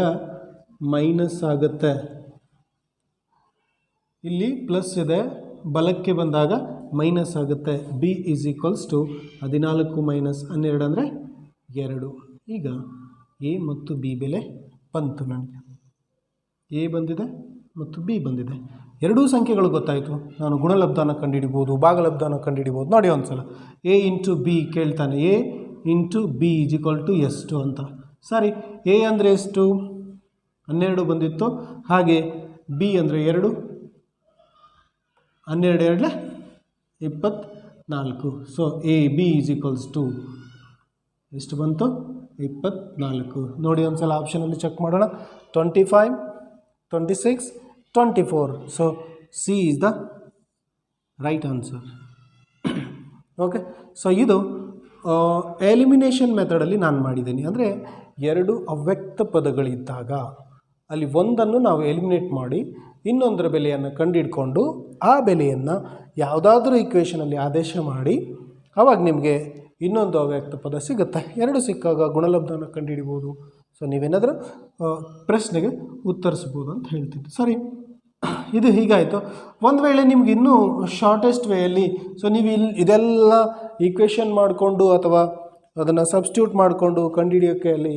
ಮೈನಸ್ ಆಗುತ್ತೆ. ಇಲ್ಲಿ ಪ್ಲಸ್ ಇದೆ, ಬಲಕ್ಕೆ ಬಂದಾಗ ಮೈನಸ್ ಆಗುತ್ತೆ. B is equals to 14 minus 12 ಅಂದರೆ 2. ಈಗ ಎ ಮತ್ತು ಬಿ ಬೆಲೆ ಬಂತು ನನಗೆ. ಎ ಬಂದಿದೆ ಮತ್ತು ಬಿ ಬಂದಿದೆ. ಎರಡೂ ಸಂಖ್ಯೆಗಳು ಗೊತ್ತಾಯಿತು. ನಾನು ಗುಣಲಬ್ಧನ ಕಂಡುಹಿಡಿಬೋದು, ಭಾಗಲಬ್ಧನ ಕಂಡುಹಿಡಿಬೋದು. ನೋಡಿ ಒಂದು ಸಲ ಎ ಇಂಟು ಬಿ ಕೇಳ್ತಾನೆ. A into B is equal to ಎಷ್ಟು ಅಂತ. ಸರಿ, ಎ ಅಂದರೆ ಎಷ್ಟು? 12 ಬಂದಿತ್ತು. ಹಾಗೆ ಬಿ ಅಂದರೆ 2, 12 2 24. So a b is equals to ಎಷ್ಟು ಬಂತು? 24. ನೋಡಿ ಒಂದು ಸಲ ಆಪ್ಷನಲ್ಲಿ ಚೆಕ್ ಮಾಡೋಣ. 25, 26, 24. So C is the right answer. Okay, so ಇದು ಎಲಿಮಿನೇಷನ್ ಮೆಥಡಲ್ಲಿ ನಾನು ಮಾಡಿದ್ದೀನಿ. ಅಂದರೆ ಎರಡು ಅವ್ಯಕ್ತ ಪದಗಳಿದ್ದಾಗ ಅಲ್ಲಿ ಒಂದನ್ನು ನಾವು ಎಲಿಮಿನೇಟ್ ಮಾಡಿ ಇನ್ನೊಂದರ ಬೆಲೆಯನ್ನು ಕಂಡುಹಿಡ್ಕೊಂಡು ಆ ಬೆಲೆಯನ್ನು ಯಾವುದಾದ್ರೂ ಈಕ್ವೇಷನಲ್ಲಿ ಆದೇಶ ಮಾಡಿ ಆವಾಗ ನಿಮಗೆ ಇನ್ನೊಂದು ಅವ್ಯಕ್ತ ಪದ ಸಿಗುತ್ತೆ. ಎರಡು ಸಿಕ್ಕಾಗ ಗುಣಲಬ್ಧನ ಕಂಡುಹಿಡಿಬೋದು. ಸೊ ನೀವೇನಾದರೂ ಪ್ರಶ್ನೆಗೆ ಉತ್ತರಿಸ್ಬೋದು ಅಂತ ಹೇಳ್ತಿದ್ದೆ. ಸರಿ, ಇದು ಹೀಗಾಯಿತು. ಒಂದು ವೇಳೆ ನಿಮ್ಗೆ ಇನ್ನೂ ಶಾರ್ಟೆಸ್ಟ್ ವೇಯಲ್ಲಿ, ಸೊ ನೀವು ಇದೆಲ್ಲ ಈಕ್ವೇಷನ್ ಮಾಡಿಕೊಂಡು ಅಥವಾ ಅದನ್ನು ಸಬ್ಸ್ಟಿಟ್ಯೂಟ್ ಮಾಡಿಕೊಂಡು ಕಂಡುಹಿಡಿಯೋಕ್ಕೆ ಅಲ್ಲಿ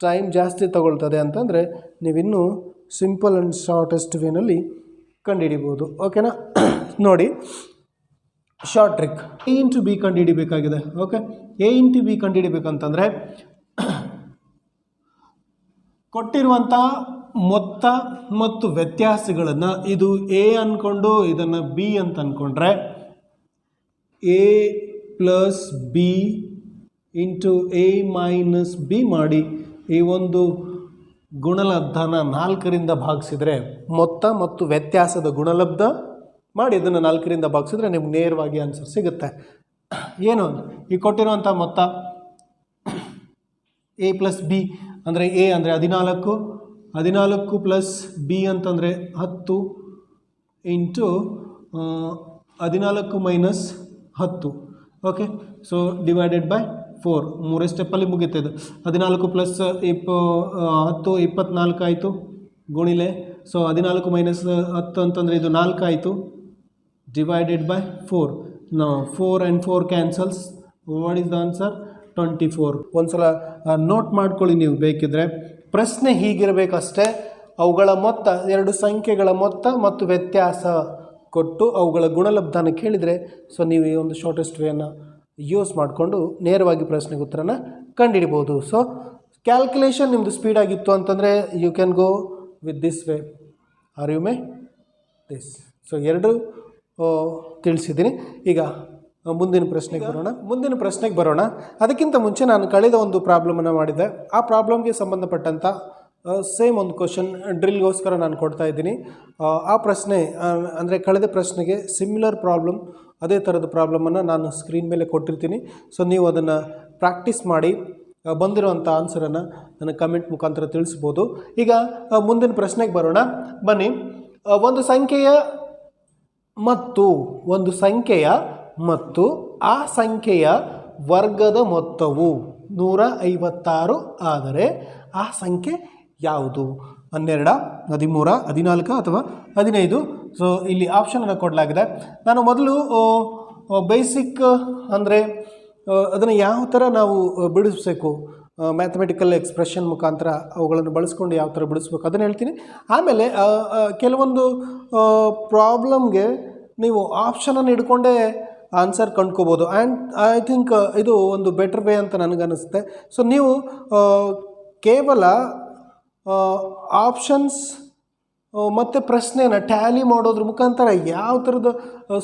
ಟೈಮ್ ಜಾಸ್ತಿ ತಗೊಳ್ತದೆ ಅಂತಂದರೆ ನೀವಿನ್ನೂ ಸಿಂಪಲ್ ಆ್ಯಂಡ್ ಶಾರ್ಟೆಸ್ಟ್ ವೇನಲ್ಲಿ ಕಂಡುಹಿಡಿಬೋದು. ಓಕೆನಾ? ನೋಡಿ, short trick. A into B ಕಂಡುಹಿಡಿಬೇಕಾಗಿದೆ. ಓಕೆ, ಎ ಇಂಟು ಬಿ ಕಂಡುಹಿಡಿಬೇಕಂತಂದರೆ ಕೊಟ್ಟಿರುವಂಥ ಮೊತ್ತ ಮತ್ತು ವ್ಯತ್ಯಾಸಗಳನ್ನು ಇದು ಎ ಅಂದ್ಕೊಂಡು ಇದನ್ನು ಬಿ ಅಂತ ಅಂದ್ಕೊಂಡ್ರೆ A plus B into A minus B ಮಾಡಿ ಈ ಒಂದು ಗುಣಲಬ್ಧನ 4ರಿಂದ ಭಾಗಿಸಿದರೆ ಮೊತ್ತ ಮತ್ತು ವ್ಯತ್ಯಾಸದ ಗುಣಲಬ್ಧ ಮಾಡಿ ಇದನ್ನು 4ರಿಂದ ಭಾಗಿಸಿದ್ರೆ ನಿಮ್ಗೆ ನೇರವಾಗಿ ಆನ್ಸರ್ ಸಿಗುತ್ತೆ. ಏನು ಈ ಕೊಟ್ಟಿರುವಂಥ ಮೊತ್ತ ಎ ಪ್ಲಸ್ ಬಿ ಅಂದರೆ ಎ ಅಂದರೆ 14, 14 ಪ್ಲಸ್ ಬಿ ಅಂತಂದರೆ 10 into 14 minus 10. Okay, so divided by 4. 3 ಸ್ಟೆಪ್ಪಲ್ಲಿ ಮುಗಿತದೆ. 14 ಪ್ಲಸ್ 10 24 ಆಯಿತು ಗುಣಿಲೆ. ಸೊ 14 ಮೈನಸ್ 10 ಅಂತಂದರೆ ಇದು 4 ಆಯಿತು. Divided by 4. ನಾವು 4 and 4 cancels. What is the answer? 24. ಒಂದು ಸಲ ನೋಟ್ ಮಾಡ್ಕೊಳ್ಳಿ ನೀವು ಬೇಕಿದ್ರೆ. ಪ್ರಶ್ನೆ ಹೀಗಿರಬೇಕಷ್ಟೇ. ಅವುಗಳ ಮೊತ್ತ, ಎರಡು ಸಂಖ್ಯೆಗಳ ಮೊತ್ತ ಮತ್ತು ವ್ಯತ್ಯಾಸ ಕೊಟ್ಟು ಅವುಗಳ ಗುಣಲಬ್ಧನ ಕೇಳಿದರೆ ಸೊ ನೀವು ಈ ಒಂದು ಶಾರ್ಟೆಸ್ಟ್ ವೇಯನ್ನು ಯೂಸ್ ಮಾಡಿಕೊಂಡು ನೇರವಾಗಿ ಪ್ರಶ್ನೆಗೆ ಉತ್ತರನ ಕಂಡುಹಿಡಿಬೋದು. ಸೊ ಕ್ಯಾಲ್ಕುಲೇಷನ್ ನಿಮ್ಮದು ಸ್ಪೀಡಾಗಿತ್ತು ಅಂತಂದರೆ you can go with this way or you may this. So ಎರಡು ತಿಳಿಸಿದ್ದೀನಿ. ಈಗ ಮುಂದಿನ ಪ್ರಶ್ನೆಗೆ ಬರೋಣ. ಅದಕ್ಕಿಂತ ಮುಂಚೆ ನಾನು ಕಳೆದ ಒಂದು ಪ್ರಾಬ್ಲಮನ್ನು ಮಾಡಿದ್ದೆ. ಆ ಪ್ರಾಬ್ಲಮ್ಗೆ ಸಂಬಂಧಪಟ್ಟಂಥ ಸೇಮ್ ಒಂದು ಕ್ವಶನ್ ಡ್ರಿಲ್ಗೋಸ್ಕರ ನಾನು ಕೊಡ್ತಾ ಇದ್ದೀನಿ. ಆ ಪ್ರಶ್ನೆ ಅಂದರೆ ಕಳೆದ ಪ್ರಶ್ನೆಗೆ ಸಿಮಿಲರ್ ಪ್ರಾಬ್ಲಮ್, ಅದೇ ಥರದ ಪ್ರಾಬ್ಲಮನ್ನು ನಾನು ಸ್ಕ್ರೀನ್ ಮೇಲೆ ಕೊಟ್ಟಿರ್ತೀನಿ. ಸೊ ನೀವು ಅದನ್ನು ಪ್ರಾಕ್ಟೀಸ್ ಮಾಡಿ ಬಂದಿರುವಂಥ ಆನ್ಸರನ್ನು ನನ್ನ ಕಮೆಂಟ್ ಮುಖಾಂತರ ತಿಳಿಸ್ಬೋದು. ಈಗ ಮುಂದಿನ ಪ್ರಶ್ನೆಗೆ ಬರೋಣ ಬನ್ನಿ. ಒಂದು ಸಂಖ್ಯೆಯ ಮತ್ತು ಆ ಸಂಖ್ಯೆಯ ವರ್ಗದ ಮೊತ್ತವು 156 ಆದರೆ ಆ ಸಂಖ್ಯೆ ಯಾವುದು? 12, 13, 14 ಅಥವಾ 15? ಸೊ ಇಲ್ಲಿ ಆಪ್ಷನನ್ನು ಕೊಡಲಾಗಿದೆ. ನಾನು ಮೊದಲು ಬೇಸಿಕ್ ಅಂದರೆ ಅದನ್ನು ಯಾವ ಥರ ನಾವು ಬಿಡಿಸ್ಬೇಕು, ಮ್ಯಾಥಮೆಟಿಕಲ್ ಎಕ್ಸ್ಪ್ರೆಷನ್ ಮುಖಾಂತರ ಅವುಗಳನ್ನು ಬಳಸ್ಕೊಂಡು ಯಾವ ಥರ ಬಿಡಿಸ್ಬೇಕು ಅದನ್ನು ಹೇಳ್ತೀನಿ. ಆಮೇಲೆ ಕೆಲವೊಂದು ಪ್ರಾಬ್ಲಮ್ಗೆ ನೀವು ಆಪ್ಷನನ್ನು ಹಿಡ್ಕೊಂಡೇ ಆನ್ಸರ್ ಕಂಡ್ಕೋಬೋದು. ಆ್ಯಂಡ್ ಐ ಥಿಂಕ್ ಇದು ಒಂದು ಬೆಟರ್ ವೇ ಅಂತ ನನಗನ್ನಿಸುತ್ತೆ. ಸೊ ನೀವು ಕೇವಲ ಆಪ್ಷನ್ಸ್ ಮತ್ತು ಪ್ರಶ್ನೆಯನ್ನು ಟ್ಯಾಲಿ ಮಾಡೋದ್ರ ಮುಖಾಂತರ ಯಾವ ಥರದ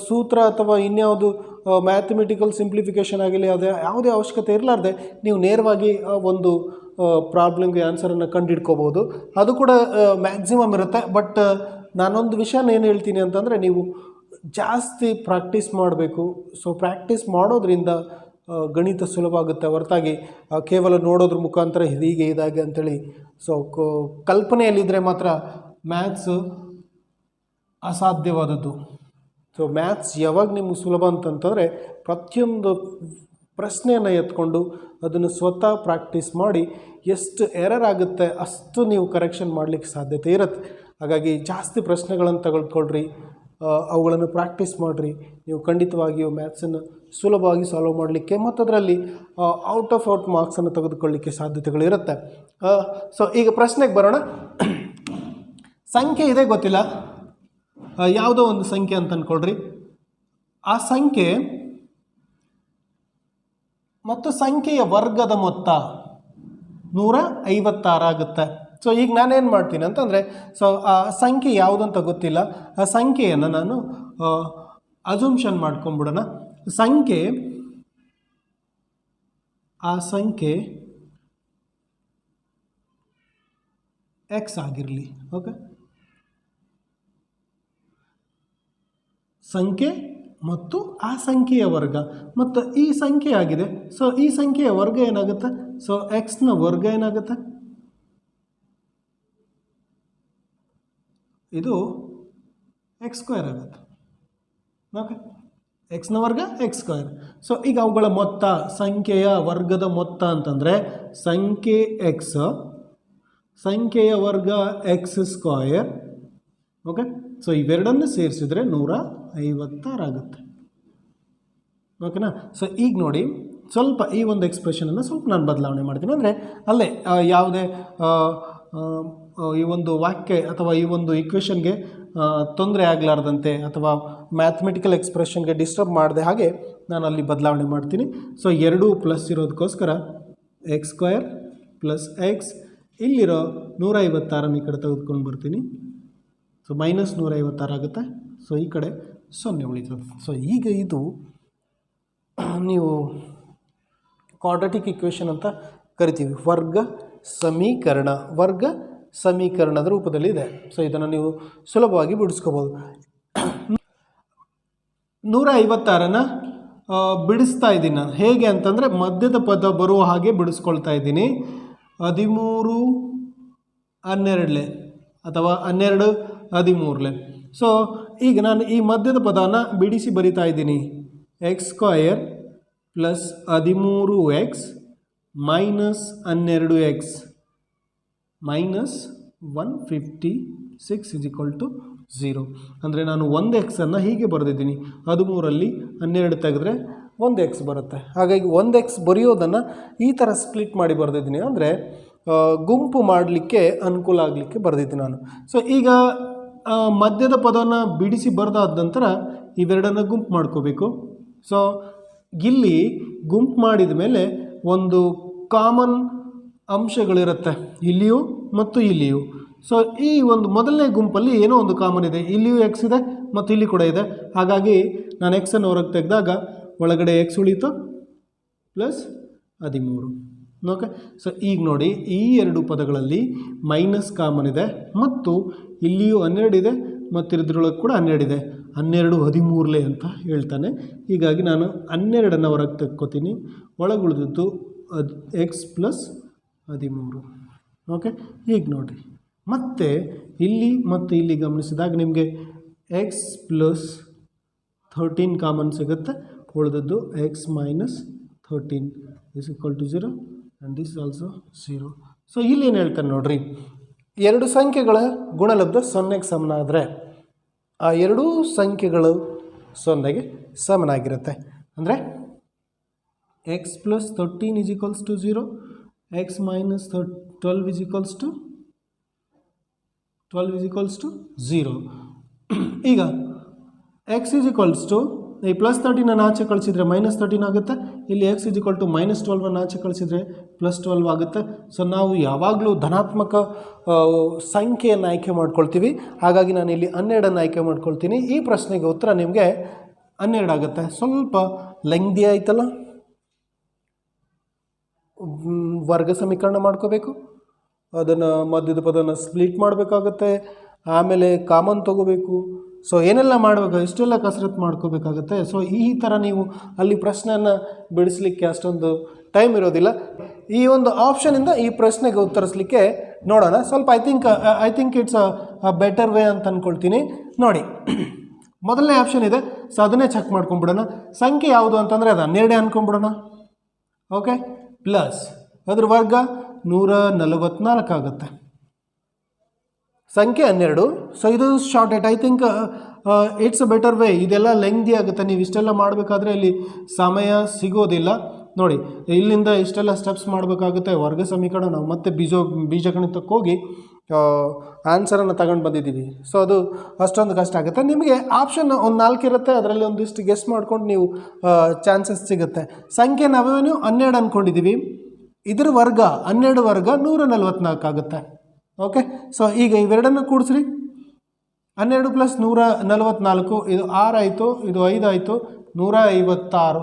ಸೂತ್ರ ಅಥವಾ ಇನ್ಯಾವುದು ಮ್ಯಾಥಮೆಟಿಕಲ್ ಸಿಂಪ್ಲಿಫಿಕೇಷನ್ ಆಗಿರಲಿ ಯಾವುದೇ ಅವಶ್ಯಕತೆ ಇರಲಾರ್ದೆ ನೀವು ನೇರವಾಗಿ ಒಂದು ಪ್ರಾಬ್ಲಮ್ಗೆ ಆನ್ಸರನ್ನು ಕಂಡುಹಿಡ್ಕೋಬೋದು. ಅದು ಕೂಡ ಮ್ಯಾಕ್ಸಿಮಮ್ ಇರುತ್ತೆ. ಬಟ್ ನಾನೊಂದು ವಿಷಯನ ಏನು ಹೇಳ್ತೀನಿ ಅಂತಂದರೆ ನೀವು ಜಾಸ್ತಿ ಪ್ರಾಕ್ಟೀಸ್ ಮಾಡಬೇಕು. ಸೊ ಪ್ರಾಕ್ಟೀಸ್ ಮಾಡೋದ್ರಿಂದ ಗಣಿತ ಸುಲಭ ಆಗುತ್ತೆ ಹೊರತಾಗಿ ಕೇವಲ ನೋಡೋದ್ರ ಮುಖಾಂತರ ಹೀಗೆ ಇದಾಗೆ ಅಂಥೇಳಿ ಸೊ ಕಲ್ಪನೆಯಲ್ಲಿದ್ದರೆ ಮಾತ್ರ ಮ್ಯಾಥ್ಸು ಅಸಾಧ್ಯವಾದದ್ದು. ಸೊ ಮ್ಯಾಥ್ಸ್ ಯಾವಾಗ ನಿಮ್ಗೆ ಸುಲಭ ಅಂತಂತಂದರೆ ಪ್ರತಿಯೊಂದು ಪ್ರಶ್ನೆಯನ್ನು ಎತ್ಕೊಂಡು ಅದನ್ನು ಸ್ವತಃ ಪ್ರಾಕ್ಟೀಸ್ ಮಾಡಿ ಎಷ್ಟು ಎರರ್ ಆಗುತ್ತೆ ಅಷ್ಟು ನೀವು ಕರೆಕ್ಷನ್ ಮಾಡಲಿಕ್ಕೆ ಸಾಧ್ಯತೆ ಇರುತ್ತೆ. ಹಾಗಾಗಿ ಜಾಸ್ತಿ ಪ್ರಶ್ನೆಗಳನ್ನು ತೆಗೆದುಕೊಳ್ರಿ, ಅವುಗಳನ್ನು ಪ್ರಾಕ್ಟೀಸ್ ಮಾಡಿರಿ. ನೀವು ಖಂಡಿತವಾಗಿಯೂ ಮ್ಯಾಥ್ಸನ್ನು ಸುಲಭವಾಗಿ ಸಾಲ್ವ್ ಮಾಡಲಿಕ್ಕೆ ಮತ್ತು ಅದರಲ್ಲಿ ಔಟ್ ಆಫ್ ಮಾರ್ಕ್ಸನ್ನು ತೆಗೆದುಕೊಳ್ಳಲಿಕ್ಕೆ ಸಾಧ್ಯತೆಗಳಿರುತ್ತೆ. ಸೊ ಈಗ ಪ್ರಶ್ನೆಗೆ ಬರೋಣ. ಸಂಖ್ಯೆ ಇದೆ ಗೊತ್ತಿಲ್ಲ, ಯಾವುದೋ ಒಂದು ಸಂಖ್ಯೆ ಅಂತ ಅಂದ್ಕೊಳ್ರಿ. ಆ ಸಂಖ್ಯೆ ಮತ್ತು ಸಂಖ್ಯೆಯ ವರ್ಗದ ಮೊತ್ತ 156 ಆಗುತ್ತೆ. ಸೊ ಈಗ ನಾನೇನು ಮಾಡ್ತೀನಿ ಅಂತಂದರೆ, ಸೊ ಆ ಸಂಖ್ಯೆ ಯಾವುದು ಅಂತ ಗೊತ್ತಿಲ್ಲ, ಆ ಸಂಖ್ಯೆಯನ್ನು ನಾನು ಅಜುಮ್ಷನ್ ಮಾಡ್ಕೊಂಡ್ಬಿಡೋಣ. ಆ ಸಂಖ್ಯೆ ಎಕ್ಸ್ ಆಗಿರಲಿ. ಓಕೆ, ಸಂಖ್ಯೆ ಮತ್ತು ಆ ಸಂಖ್ಯೆಯ ವರ್ಗ ಮತ್ತು ಈ ಸಂಖ್ಯೆ ಆಗಿದೆ. ಸೊ ಈ ಸಂಖ್ಯೆಯ ವರ್ಗ ಏನಾಗುತ್ತೆ? ಸೊ ಎಕ್ಸ್ನ ವರ್ಗ ಏನಾಗುತ್ತೆ? ಇದು ಎಕ್ಸ್ ಸ್ಕ್ವೇರ್ ಆಗುತ್ತೆ. ಓಕೆ, ಎಕ್ಸ್ನ ವರ್ಗ ಎಕ್ಸ್ ಸ್ಕ್ವೇರ್. ಸೊ ಈಗ ಅವುಗಳ ಮೊತ್ತ, ಸಂಖ್ಯೆಯ ವರ್ಗದ ಮೊತ್ತ ಅಂತಂದರೆ ಸಂಖ್ಯೆ ಎಕ್ಸ್, ಸಂಖ್ಯೆಯ ವರ್ಗ ಎಕ್ಸ್ ಸ್ಕ್ವೇರ್. ಓಕೆ, ಸೊ ಇವೆರಡನ್ನು ಸೇರಿಸಿದ್ರೆ 156 ಆಗುತ್ತೆ. ಓಕೆನಾ? ಸೊ ಈಗ ನೋಡಿ, ಸ್ವಲ್ಪ ಈ ಒಂದು ಎಕ್ಸ್ಪ್ರೆಷನನ್ನು ಸ್ವಲ್ಪ ನಾನು ಬದಲಾವಣೆ ಮಾಡ್ತೀನಿ. ಅಂದರೆ ಅಲ್ಲೇ ಯಾವುದೇ ಈ ಒಂದು ವಾಕ್ಯ ಅಥವಾ ಈ ಒಂದು ಇಕ್ವೇಷನ್ಗೆ ತೊಂದರೆ ಆಗಲಾರ್ದಂತೆ ಅಥವಾ ಮ್ಯಾಥಮೆಟಿಕಲ್ ಎಕ್ಸ್ಪ್ರೆಷನ್ಗೆ ಡಿಸ್ಟರ್ಬ್ ಮಾಡದೆ ಹಾಗೆ ನಾನು ಅಲ್ಲಿ ಬದಲಾವಣೆ ಮಾಡ್ತೀನಿ. ಸೊ 2 ಪ್ಲಸ್ ಇರೋದಕ್ಕೋಸ್ಕರ ಎಕ್ಸ್ ಸ್ಕ್ವೇರ್ ಪ್ಲಸ್ ಎಕ್ಸ್, ಇಲ್ಲಿರೋ 156 ಈ ಕಡೆ ತೆಗೆದುಕೊಂಡು ಬರ್ತೀನಿ. ಸೊ ಮೈನಸ್ 156 ಆಗುತ್ತೆ. ಸೊ ಈ ಕಡೆ 0 ಉಳಿತದೆ. ಸೊ ಈಗ ಇದು ನೀವು ಕ್ವಾಡ್ರಾಟಿಕ್ ಇಕ್ವೇಷನ್ ಅಂತ ಕರಿತೀವಿ. ವರ್ಗ ಸಮೀಕರಣದ ರೂಪದಲ್ಲಿ ಇದೆ. ಸೊ ಇದನ್ನು ನೀವು ಸುಲಭವಾಗಿ ಬಿಡಿಸ್ಕೋಬೋದು. 156ನ ಬಿಡಿಸ್ತಾ ಇದ್ದೀನಿ ನಾನು. ಹೇಗೆ ಅಂತಂದರೆ ಮಧ್ಯದ ಪದ ಬರುವ ಹಾಗೆ ಬಿಡಿಸ್ಕೊಳ್ತಾ ಇದ್ದೀನಿ. 13 12 ಅಥವಾ 12 13. ಸೊ ಈಗ ನಾನು ಈ ಮಧ್ಯದ ಪದನ ಬಿಡಿಸಿ ಬರಿತಾ ಇದ್ದೀನಿ. X square plus 13x minus 12x minus 156 0. ಅಂದರೆ ನಾನು 1x ಹೀಗೆ ಬರೆದಿದ್ದೀನಿ. 13ರಲ್ಲಿ 12 ತೆಗೆದ್ರೆ 1x ಬರುತ್ತೆ. ಹಾಗಾಗಿ 1x ಬರೆಯೋದನ್ನು ಈ ಥರ ಸ್ಪ್ಲಿಟ್ ಮಾಡಿ ಬರೆದಿದ್ದೀನಿ. ಅಂದರೆ ಗುಂಪು ಮಾಡಲಿಕ್ಕೆ ಅನುಕೂಲ ಆಗಲಿಕ್ಕೆ ಬರೆದಿದ್ದೀನಿ ನಾನು. ಸೊ ಈಗ ಮಧ್ಯದ ಪದವನ್ನು ಬಿಡಿಸಿ ಬರೆದಾದ ನಂತರ ಇವೆರಡನ್ನು ಗುಂಪು ಮಾಡ್ಕೋಬೇಕು. ಸೊ ಇಲ್ಲಿ ಗುಂಪು ಮಾಡಿದ ಮೇಲೆ ಒಂದು ಕಾಮನ್ ಅಂಶಗಳಿರುತ್ತೆ, ಇಲ್ಲಿಯೂ ಮತ್ತು ಇಲ್ಲಿಯೂ. ಸೊ ಈ ಒಂದು ಮೊದಲನೇ ಗುಂಪಲ್ಲಿ ಏನೋ ಒಂದು ಕಾಮನ್ ಇದೆ, ಇಲ್ಲಿಯೂ ಎಕ್ಸ್ ಇದೆ ಮತ್ತು ಇಲ್ಲಿ ಕೂಡ ಇದೆ. ಹಾಗಾಗಿ ನಾನು ಎಕ್ಸನ್ನು ಹೊರಗೆ ತೆಗೆದಾಗ ಒಳಗಡೆ ಎಕ್ಸ್ ಉಳೀತು ಪ್ಲಸ್ 13. ಓಕೆ, ಸೊ ಈಗ ನೋಡಿ ಈ ಎರಡು ಪದಗಳಲ್ಲಿ ಮೈನಸ್ ಕಾಮನ್ ಇದೆ ಮತ್ತು ಇಲ್ಲಿಯೂ 12 ಇದೆ ಮತ್ತು ಇದ್ರೊಳಗೆ ಕೂಡ 12 ಇದೆ. 12 13 ಅಂತ ಹೇಳ್ತಾನೆ. ಹೀಗಾಗಿ ನಾನು 12 ಹೊರಗೆ ತೆಕ್ಕೋತೀನಿ. ಒಳಗೆ ಉಳಿದಿದ್ದು ಎಕ್ಸ್ ಪ್ಲಸ್ 13. ಓಕೆ, ಈಗ ನೋಡಿರಿ ಮತ್ತೆ ಇಲ್ಲಿ ಮತ್ತು ಇಲ್ಲಿ ಗಮನಿಸಿದಾಗ ನಿಮಗೆ ಎಕ್ಸ್ ಪ್ಲಸ್ 13 ಕಾಮನ್ ಸಿಗುತ್ತೆ. ಉಳಿದದ್ದು x minus 13 is equal to 0 and this also 0. So ಇಲ್ಲಿ ಏನು ಹೇಳ್ತಾನೆ ನೋಡ್ರಿ, ಎರಡು ಸಂಖ್ಯೆಗಳ ಗುಣಲಬ್ಧ 0ಗೆ ಸಮನಾದರೆ ಆ ಎರಡೂ ಸಂಖ್ಯೆಗಳು 0ಗೆ ಸಮನಾಗಿರುತ್ತೆ. ಅಂದರೆ x plus 13 is equals to 0, x minus 12 is equals to 0. ಈಗ ಎಕ್ಸ್ ಇಸ್ ಈಕ್ವಲ್ಸ್ ಟು ಈ ಪ್ಲಸ್ 13 ಆಚೆ ಕಳಿಸಿದರೆ ಮೈನಸ್ 13 ಆಗುತ್ತೆ. ಇಲ್ಲಿ x is equal to minus 12 ಆಚೆ ಕಳಿಸಿದರೆ ಪ್ಲಸ್ 12 ಆಗುತ್ತೆ. ಸೊ ನಾವು ಯಾವಾಗಲೂ ಧನಾತ್ಮಕ ಸಂಖ್ಯೆಯನ್ನು ಆಯ್ಕೆ ಮಾಡ್ಕೊಳ್ತೀವಿ. ಹಾಗಾಗಿ ನಾನು ಇಲ್ಲಿ 12 ಆಯ್ಕೆ ಮಾಡ್ಕೊಳ್ತೀನಿ. ಈ ಪ್ರಶ್ನೆಗೆ ಉತ್ತರ ನಿಮಗೆ 12 ಆಗುತ್ತೆ. ಸ್ವಲ್ಪ ಲೆಂಗ್ದಿ ಆಯ್ತಲ್ಲ, ವರ್ಗ ಸಮೀಕರಣ ಮಾಡ್ಕೋಬೇಕು, ಅದನ್ನು ಮಧ್ಯದ ಪದನ ಸ್ಪ್ಲಿಟ್ ಮಾಡಬೇಕಾಗತ್ತೆ, ಆಮೇಲೆ ಕಾಮನ್ ತೊಗೋಬೇಕು. ಸೊ ಏನೆಲ್ಲ ಮಾಡಬೇಕು, ಇಷ್ಟೆಲ್ಲ ಕಸರತ್ತು ಮಾಡ್ಕೋಬೇಕಾಗತ್ತೆ. ಸೊ ಈ ಥರ ನೀವು ಅಲ್ಲಿ ಪ್ರಶ್ನೆಯನ್ನು ಬಿಡಿಸಲಿಕ್ಕೆ ಅಷ್ಟೊಂದು ಟೈಮ್ ಇರೋದಿಲ್ಲ. ಈ ಒಂದು ಆಪ್ಷನಿಂದ ಈ ಪ್ರಶ್ನೆಗೆ ಉತ್ತರಿಸಲಿಕ್ಕೆ ನೋಡೋಣ. ಸ್ವಲ್ಪ I think it's a better way ಅಂತ ಅಂದ್ಕೊಳ್ತೀನಿ. ನೋಡಿ, ಮೊದಲನೇ ಆಪ್ಷನ್ ಇದೆ. ಸೊ ಅದನ್ನೇ ಚೆಕ್ ಮಾಡ್ಕೊಂಬಿಡೋಣ. ಸಂಖ್ಯೆ ಯಾವುದು ಅಂತಂದರೆ ಅದು 12 ಅಂದ್ಕೊಂಬಿಡೋಣ. ಓಕೆ, ಪ್ಲಸ್ ಅದ್ರ ವರ್ಗ 144 ಆಗುತ್ತೆ. ಸಂಖ್ಯೆ 12. ಸೊ ಇದು ಶಾರ್ಟೆಟ್. I think it's a better way. ಇದೆಲ್ಲ ಲೆಂಗ್ದಿ ಆಗುತ್ತೆ. ನೀವು ಇಷ್ಟೆಲ್ಲ ಮಾಡಬೇಕಾದ್ರೆ ಇಲ್ಲಿ ಸಮಯ ಸಿಗೋದಿಲ್ಲ. ನೋಡಿ ಇಲ್ಲಿಂದ ಇಷ್ಟೆಲ್ಲ ಸ್ಟೆಪ್ಸ್ ಮಾಡಬೇಕಾಗುತ್ತೆ. ವರ್ಗ ಸಮೀಕರಣ ನಾವು ಮತ್ತೆ ಬೀಜಗಣಿತಕ್ಕೆ ಹೋಗಿ ಆನ್ಸರನ್ನು ತಗೊಂಡು ಬಂದಿದ್ದೀವಿ. ಸೊ ಅದು ಅಷ್ಟೊಂದು ಕಷ್ಟ ಆಗುತ್ತೆ. ನಿಮಗೆ ಆಪ್ಷನ್ ಒಂದು 4 ಇರುತ್ತೆ, ಅದರಲ್ಲಿ ಒಂದಿಷ್ಟು ಗೆಸ್ ಮಾಡ್ಕೊಂಡು ನೀವು ಚಾನ್ಸಸ್ ಸಿಗುತ್ತೆ. ಸಂಖ್ಯೆ ನಾವೇನು 12 ಅಂದ್ಕೊಂಡಿದ್ದೀವಿ, ಇದರ ವರ್ಗ 12 ವರ್ಗ 144 ಆಗುತ್ತೆ. ಓಕೆ, ಸೊ ಈಗ ಇವೆರಡನ್ನು ಕೂಡಿಸ್ರಿ. 12 + 144 ಇದು 6 ಆಯಿತು, ಇದು 5 ಆಯಿತು, 156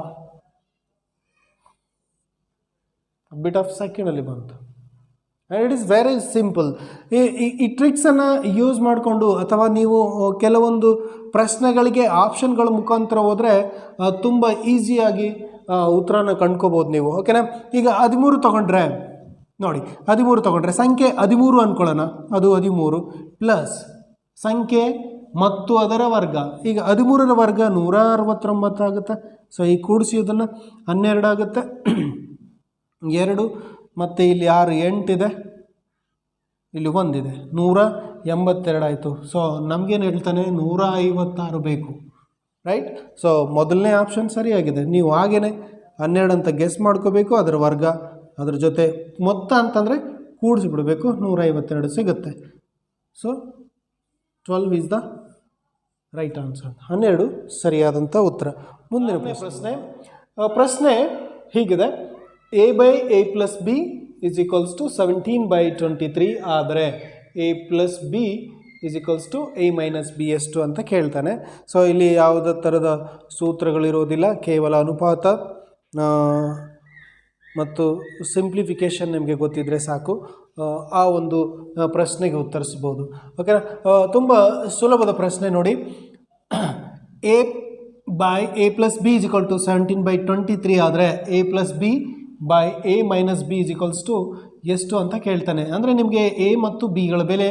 ಬಿಟ್ ಆಫ್ ಸೆಕೆಂಡಲ್ಲಿ ಬಂತು. And it is very simple. ಈ ಟ್ರಿಕ್ಸನ್ನು ಯೂಸ್ ಮಾಡಿಕೊಂಡು ಅಥವಾ ನೀವು ಕೆಲವೊಂದು ಪ್ರಶ್ನೆಗಳಿಗೆ ಆಪ್ಷನ್ಗಳ ಮುಖಾಂತರ ಹೋದರೆ ತುಂಬ ಈಸಿಯಾಗಿ ಉತ್ತರನ ಕಂಡ್ಕೋಬೋದು ನೀವು. ಓಕೆನಾ? ಈಗ 13 ತೊಗೊಂಡ್ರೆ ನೋಡಿ, 13 ತೊಗೊಂಡ್ರೆ ಸಂಖ್ಯೆ 13 ಅಂದ್ಕೊಳ್ಳೋಣ, ಅದು 13 ಪ್ಲಸ್ ಸಂಖ್ಯೆ ಮತ್ತು ಅದರ ವರ್ಗ. ಈಗ 13ರ ವರ್ಗ 169 ಆಗುತ್ತೆ. ಸೊ ಈ ಕೂಡಿಸಿ ಅದನ್ನು 12 ಆಗುತ್ತೆ. 2 ಮತ್ತು ಇಲ್ಲಿ 6 8 ಇದೆ, ಇಲ್ಲಿ 1 ಇದೆ, 182 ಆಯಿತು. ಸೊ ನಮಗೇನು ಹೇಳ್ತಾನೆ, 156 ಬೇಕು, ರೈಟ್? ಸೊ ಮೊದಲನೇ ಆಪ್ಷನ್ ಸರಿಯಾಗಿದೆ. ನೀವು ಹಾಗೇ 12 ಅಂತ ಗೆಸ್ ಮಾಡ್ಕೋಬೇಕು, ಅದರ ವರ್ಗ ಅದರ ಜೊತೆ ಮೊತ್ತ ಅಂತಂದರೆ ಕೂಡಿಸಿಬಿಡಬೇಕು, 152 ಸಿಗುತ್ತೆ. So 12 is the right answer. 12 ಸರಿಯಾದಂಥ ಉತ್ತರ. ಮುಂದಿನ ಪ್ರಶ್ನೆ ಹೀಗಿದೆ: a/a + b = 17/23 ಆದರೆ a+b = a - b ಎಷ್ಟು ಅಂತ ಕೇಳ್ತಾನೆ. ಸೊ ಇಲ್ಲಿ ಯಾವುದೇ ಥರದ ಸೂತ್ರಗಳಿರೋದಿಲ್ಲ, ಕೇವಲ ಅನುಪಾತ ಮತ್ತು ಸಿಂಪ್ಲಿಫಿಕೇಷನ್ ನಿಮಗೆ ಗೊತ್ತಿದ್ದರೆ ಸಾಕು, ಆ ಒಂದು ಪ್ರಶ್ನೆಗೆ ಉತ್ತರಿಸ್ಬೋದು. ಓಕೆನಾ? ತುಂಬ ಸುಲಭದ ಪ್ರಶ್ನೆ ನೋಡಿ. a/a + b = 17/23 ಆದರೆ a+b a - b = ಎಷ್ಟು ಅಂತ ಕೇಳ್ತಾನೆ. ಅಂದರೆ ನಿಮಗೆ a ಮತ್ತು bಗಳ ಬೆಲೆ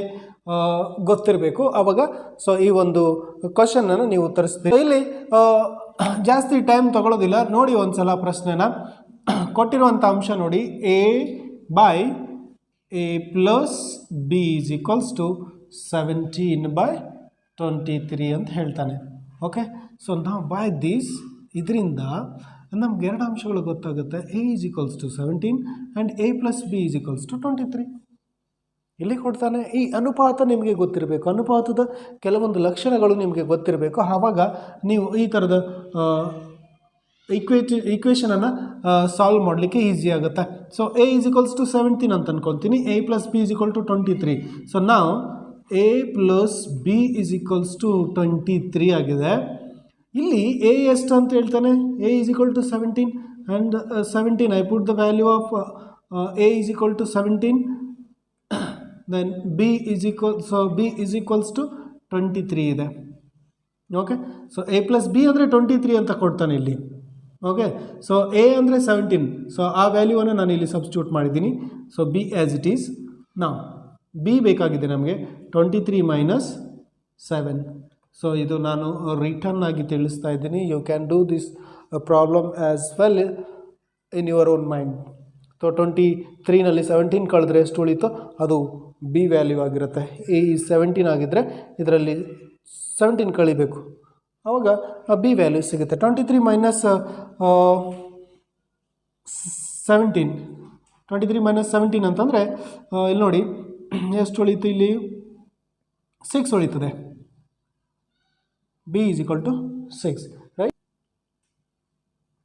ಗೊತ್ತಿರಬೇಕು ಆವಾಗ. ಸೊ ಈ ಒಂದು ಕ್ವಶನನ್ನು ನೀವು ಉತ್ತರಿಸ್ತೀವಿ. ಇಲ್ಲಿ ಜಾಸ್ತಿ ಟೈಮ್ ತಗೊಳ್ಳೋದಿಲ್ಲ. ನೋಡಿ ಒಂದು ಸಲ ಪ್ರಶ್ನೆನ, ಕೊಟ್ಟಿರುವಂಥ ಅಂಶ ನೋಡಿ, a/a + b = 17/23 ಅಂತ ಹೇಳ್ತಾನೆ. ಓಕೆ, ಸೊ ನಾವು ಬೈ ದಿಸ್ ಇದರಿಂದ ನಮ್ಗೆ 2 ಅಂಶಗಳು ಗೊತ್ತಾಗುತ್ತೆ. a = 17 and a + b = 23. ಇಲ್ಲಿ ಕೊಡ್ತಾನೆ. ಈ ಅನುಪಾತ ನಿಮಗೆ ಗೊತ್ತಿರಬೇಕು, ಅನುಪಾತದ ಕೆಲವೊಂದು ಲಕ್ಷಣಗಳು ನಿಮಗೆ ಗೊತ್ತಿರಬೇಕು. ಆವಾಗ ನೀವು ಈ ಥರದ ಈಕ್ವೇಷನನ್ನು ಸಾಲ್ವ್ ಮಾಡಲಿಕ್ಕೆ ಈಸಿ ಆಗುತ್ತೆ. ಸೊ a = 17 ಅಂತ ಅಂದ್ಕೊಳ್ತೀನಿ, a + b = 23. ಸೊ ನಾವು a + b = 23 ಆಗಿದೆ. ಇಲ್ಲಿ a ಎಷ್ಟು ಅಂತ ಹೇಳ್ತಾನೆ, a = 17 and 17 I put the value of a = 17, then b = 23 ಇದೆ. ಓಕೆ, ಸೊ a + b ಅಂದರೆ 23 ಅಂತ ಕೊಡ್ತಾನೆ ಇಲ್ಲಿ. ಓಕೆ, ಸೊ a ಅಂದರೆ 17, ಸೊ ಆ ವ್ಯಾಲ್ಯೂವನ್ನು ನಾನು ಇಲ್ಲಿ ಸಬ್ಸ್ಟಿಟ್ಯೂಟ್ ಮಾಡಿದ್ದೀನಿ. So b as it is. ನಾವು b ಬೇಕಾಗಿದೆ ನಮಗೆ 23 - 7. ಸೊ ಇದು ನಾನು ರಿಟರ್ನ್ ಆಗಿ ತಿಳಿಸ್ತಾ ಇದ್ದೀನಿ. You can do this problem as well in your own mind. So 23ನಲ್ಲಿ 17 ಕಳೆದ್ರೆ ಎಷ್ಟು ಉಳಿತೋ ಅದು b ವ್ಯಾಲ್ಯೂ ಆಗಿರುತ್ತೆ. ಈ 17 ಆಗಿದ್ದರೆ ಇದರಲ್ಲಿ 17 ಕಳಿಬೇಕು, ಆವಾಗ b ವ್ಯಾಲ್ಯೂ ಸಿಗುತ್ತೆ. 23 - 17 23 - 17 ಅಂತಂದರೆ ಇಲ್ಲಿ ನೋಡಿ ಎಷ್ಟು ಉಳೀತು, ಇಲ್ಲಿ 6 ಉಳೀತದೆ. b = 6, right?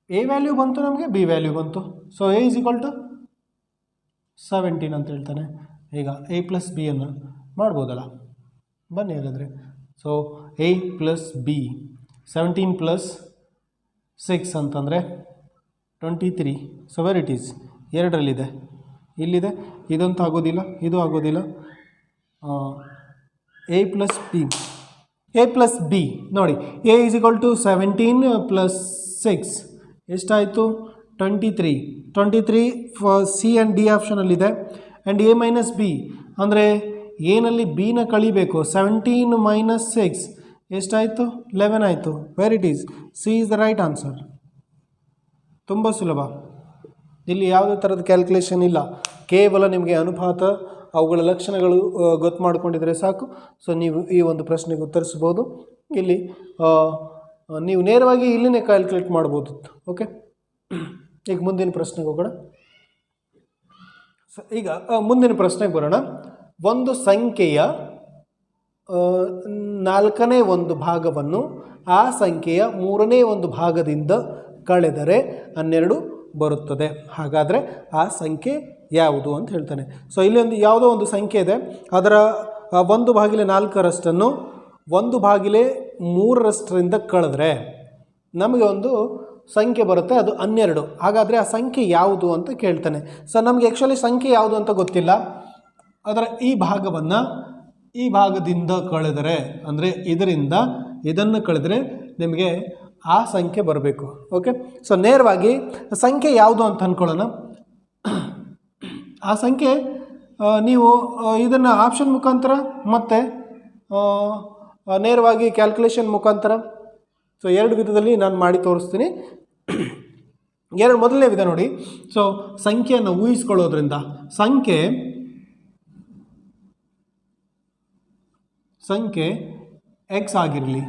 a ವ್ಯಾಲ್ಯೂ ಬಂತು, ನಮಗೆ b ವ್ಯಾಲ್ಯೂ ಬಂತು. ಸೊ a = 17 ಅಂತ ಹೇಳ್ತಾನೆ. ಈಗ a + b ಅನ್ನು ಮಾಡ್ಬೋದಲ್ಲ, ಬನ್ನಿ ಹಾಗಾದರೆ. ಸೊ a + b 17 + 6 ಅಂತಂದರೆ 23. ಸೊ ವೆರ್ ಇಟ್ ಈಸ್, 2ರಲ್ಲಿದೆ, ಇಲ್ಲಿದೆ, ಇದಂತೂ ಆಗೋದಿಲ್ಲ, ಇದು ಆಗೋದಿಲ್ಲ. a + b ನೋಡಿ, a = 17 + 6 ಎಷ್ಟಾಯಿತು, 23. 23 ಸಿ ಆ್ಯಂಡ್ ಡಿ ಆಪ್ಷನಲ್ಲಿದೆ. ಆ್ಯಂಡ್ a - b ಅಂದರೆ ಏನಲ್ಲಿ ಬಿನ ಕಳಿಬೇಕು. 17 - 6 ಎಷ್ಟಾಯಿತು, 11 ಆಯಿತು. Wear it is, C is the right answer. ತುಂಬ ಸುಲಭ, ಇಲ್ಲಿ ಯಾವುದೇ ಥರದ ಕ್ಯಾಲ್ಕುಲೇಷನ್ ಇಲ್ಲ, ಕೇವಲ ನಿಮಗೆ ಅನುಪಾತ ಅವುಗಳ ಲಕ್ಷಣಗಳು ಗೊತ್ತು ಮಾಡ್ಕೊಂಡಿದ್ರೆ ಸಾಕು. ಸೊ ನೀವು ಈ ಒಂದು ಪ್ರಶ್ನೆಗೆ ಉತ್ತರಿಸ್ಬೋದು. ಇಲ್ಲಿ ನೀವು ನೇರವಾಗಿ ಇಲ್ಲಿನೇ ಕ್ಯಾಲ್ಕುಲೇಟ್ ಮಾಡ್ಬೋದು. ಓಕೆ, ಈಗ ಮುಂದಿನ ಪ್ರಶ್ನೆಗೆ ಹೋಗೋಣ. ಈಗ ಮುಂದಿನ ಪ್ರಶ್ನೆಗೆ ಬರೋಣ. ಒಂದು ಸಂಖ್ಯೆಯ 4ನೇ ಒಂದು ಭಾಗವನ್ನು ಆ ಸಂಖ್ಯೆಯ 3ನೇ ಒಂದು ಭಾಗದಿಂದ ಕಳೆದರೆ 12 ಬರುತ್ತದೆ. ಹಾಗಾದರೆ ಆ ಸಂಖ್ಯೆ ಯಾವುದು ಅಂತ ಹೇಳ್ತಾನೆ. ಸೊ ಇಲ್ಲಿ ಯಾವುದೋ ಒಂದು ಸಂಖ್ಯೆ ಇದೆ, ಅದರ 1/4 1/3 ಕಳೆದ್ರೆ ನಮಗೆ ಒಂದು ಸಂಖ್ಯೆ ಬರುತ್ತೆ, ಅದು 12. ಹಾಗಾದರೆ ಆ ಸಂಖ್ಯೆ ಯಾವುದು ಅಂತ ಕೇಳ್ತಾನೆ. ಸೊ ನಮಗೆ ಆ್ಯಕ್ಚುಲಿ ಸಂಖ್ಯೆ ಯಾವುದು ಅಂತ ಗೊತ್ತಿಲ್ಲ. ಅದರ ಈ ಭಾಗವನ್ನು ಈ ಭಾಗದಿಂದ ಕಳೆದರೆ, ಅಂದರೆ ಇದರಿಂದ ಇದನ್ನು ಕಳೆದರೆ ನಿಮಗೆ ಆ ಸಂಖ್ಯೆ ಬರಬೇಕು. ಓಕೆ, ಸೊ ನೇರವಾಗಿ ಸಂಖ್ಯೆ ಯಾವುದು ಅಂತ ಅಂದ್ಕೊಳ್ಳೋಣ. ಆ ಸಂಖ್ಯೆ ನೀವು ಇದನ್ನು ಆಪ್ಷನ್ ಮುಖಾಂತರ ಮತ್ತು ನೇರವಾಗಿ ಕ್ಯಾಲ್ಕುಲೇಷನ್ ಮುಖಾಂತರ, ಸೊ 2 ವಿಧದಲ್ಲಿ ನಾನು ಮಾಡಿ ತೋರಿಸ್ತೀನಿ. ಮೊದಲನೇ ವಿಧ ನೋಡಿ. ಸೊ ಸಂಖ್ಯೆಯನ್ನು ಊಹಿಸ್ಕೊಳ್ಳೋದ್ರಿಂದ ಸಂಖ್ಯೆ x ಆಗಿರಲಿ.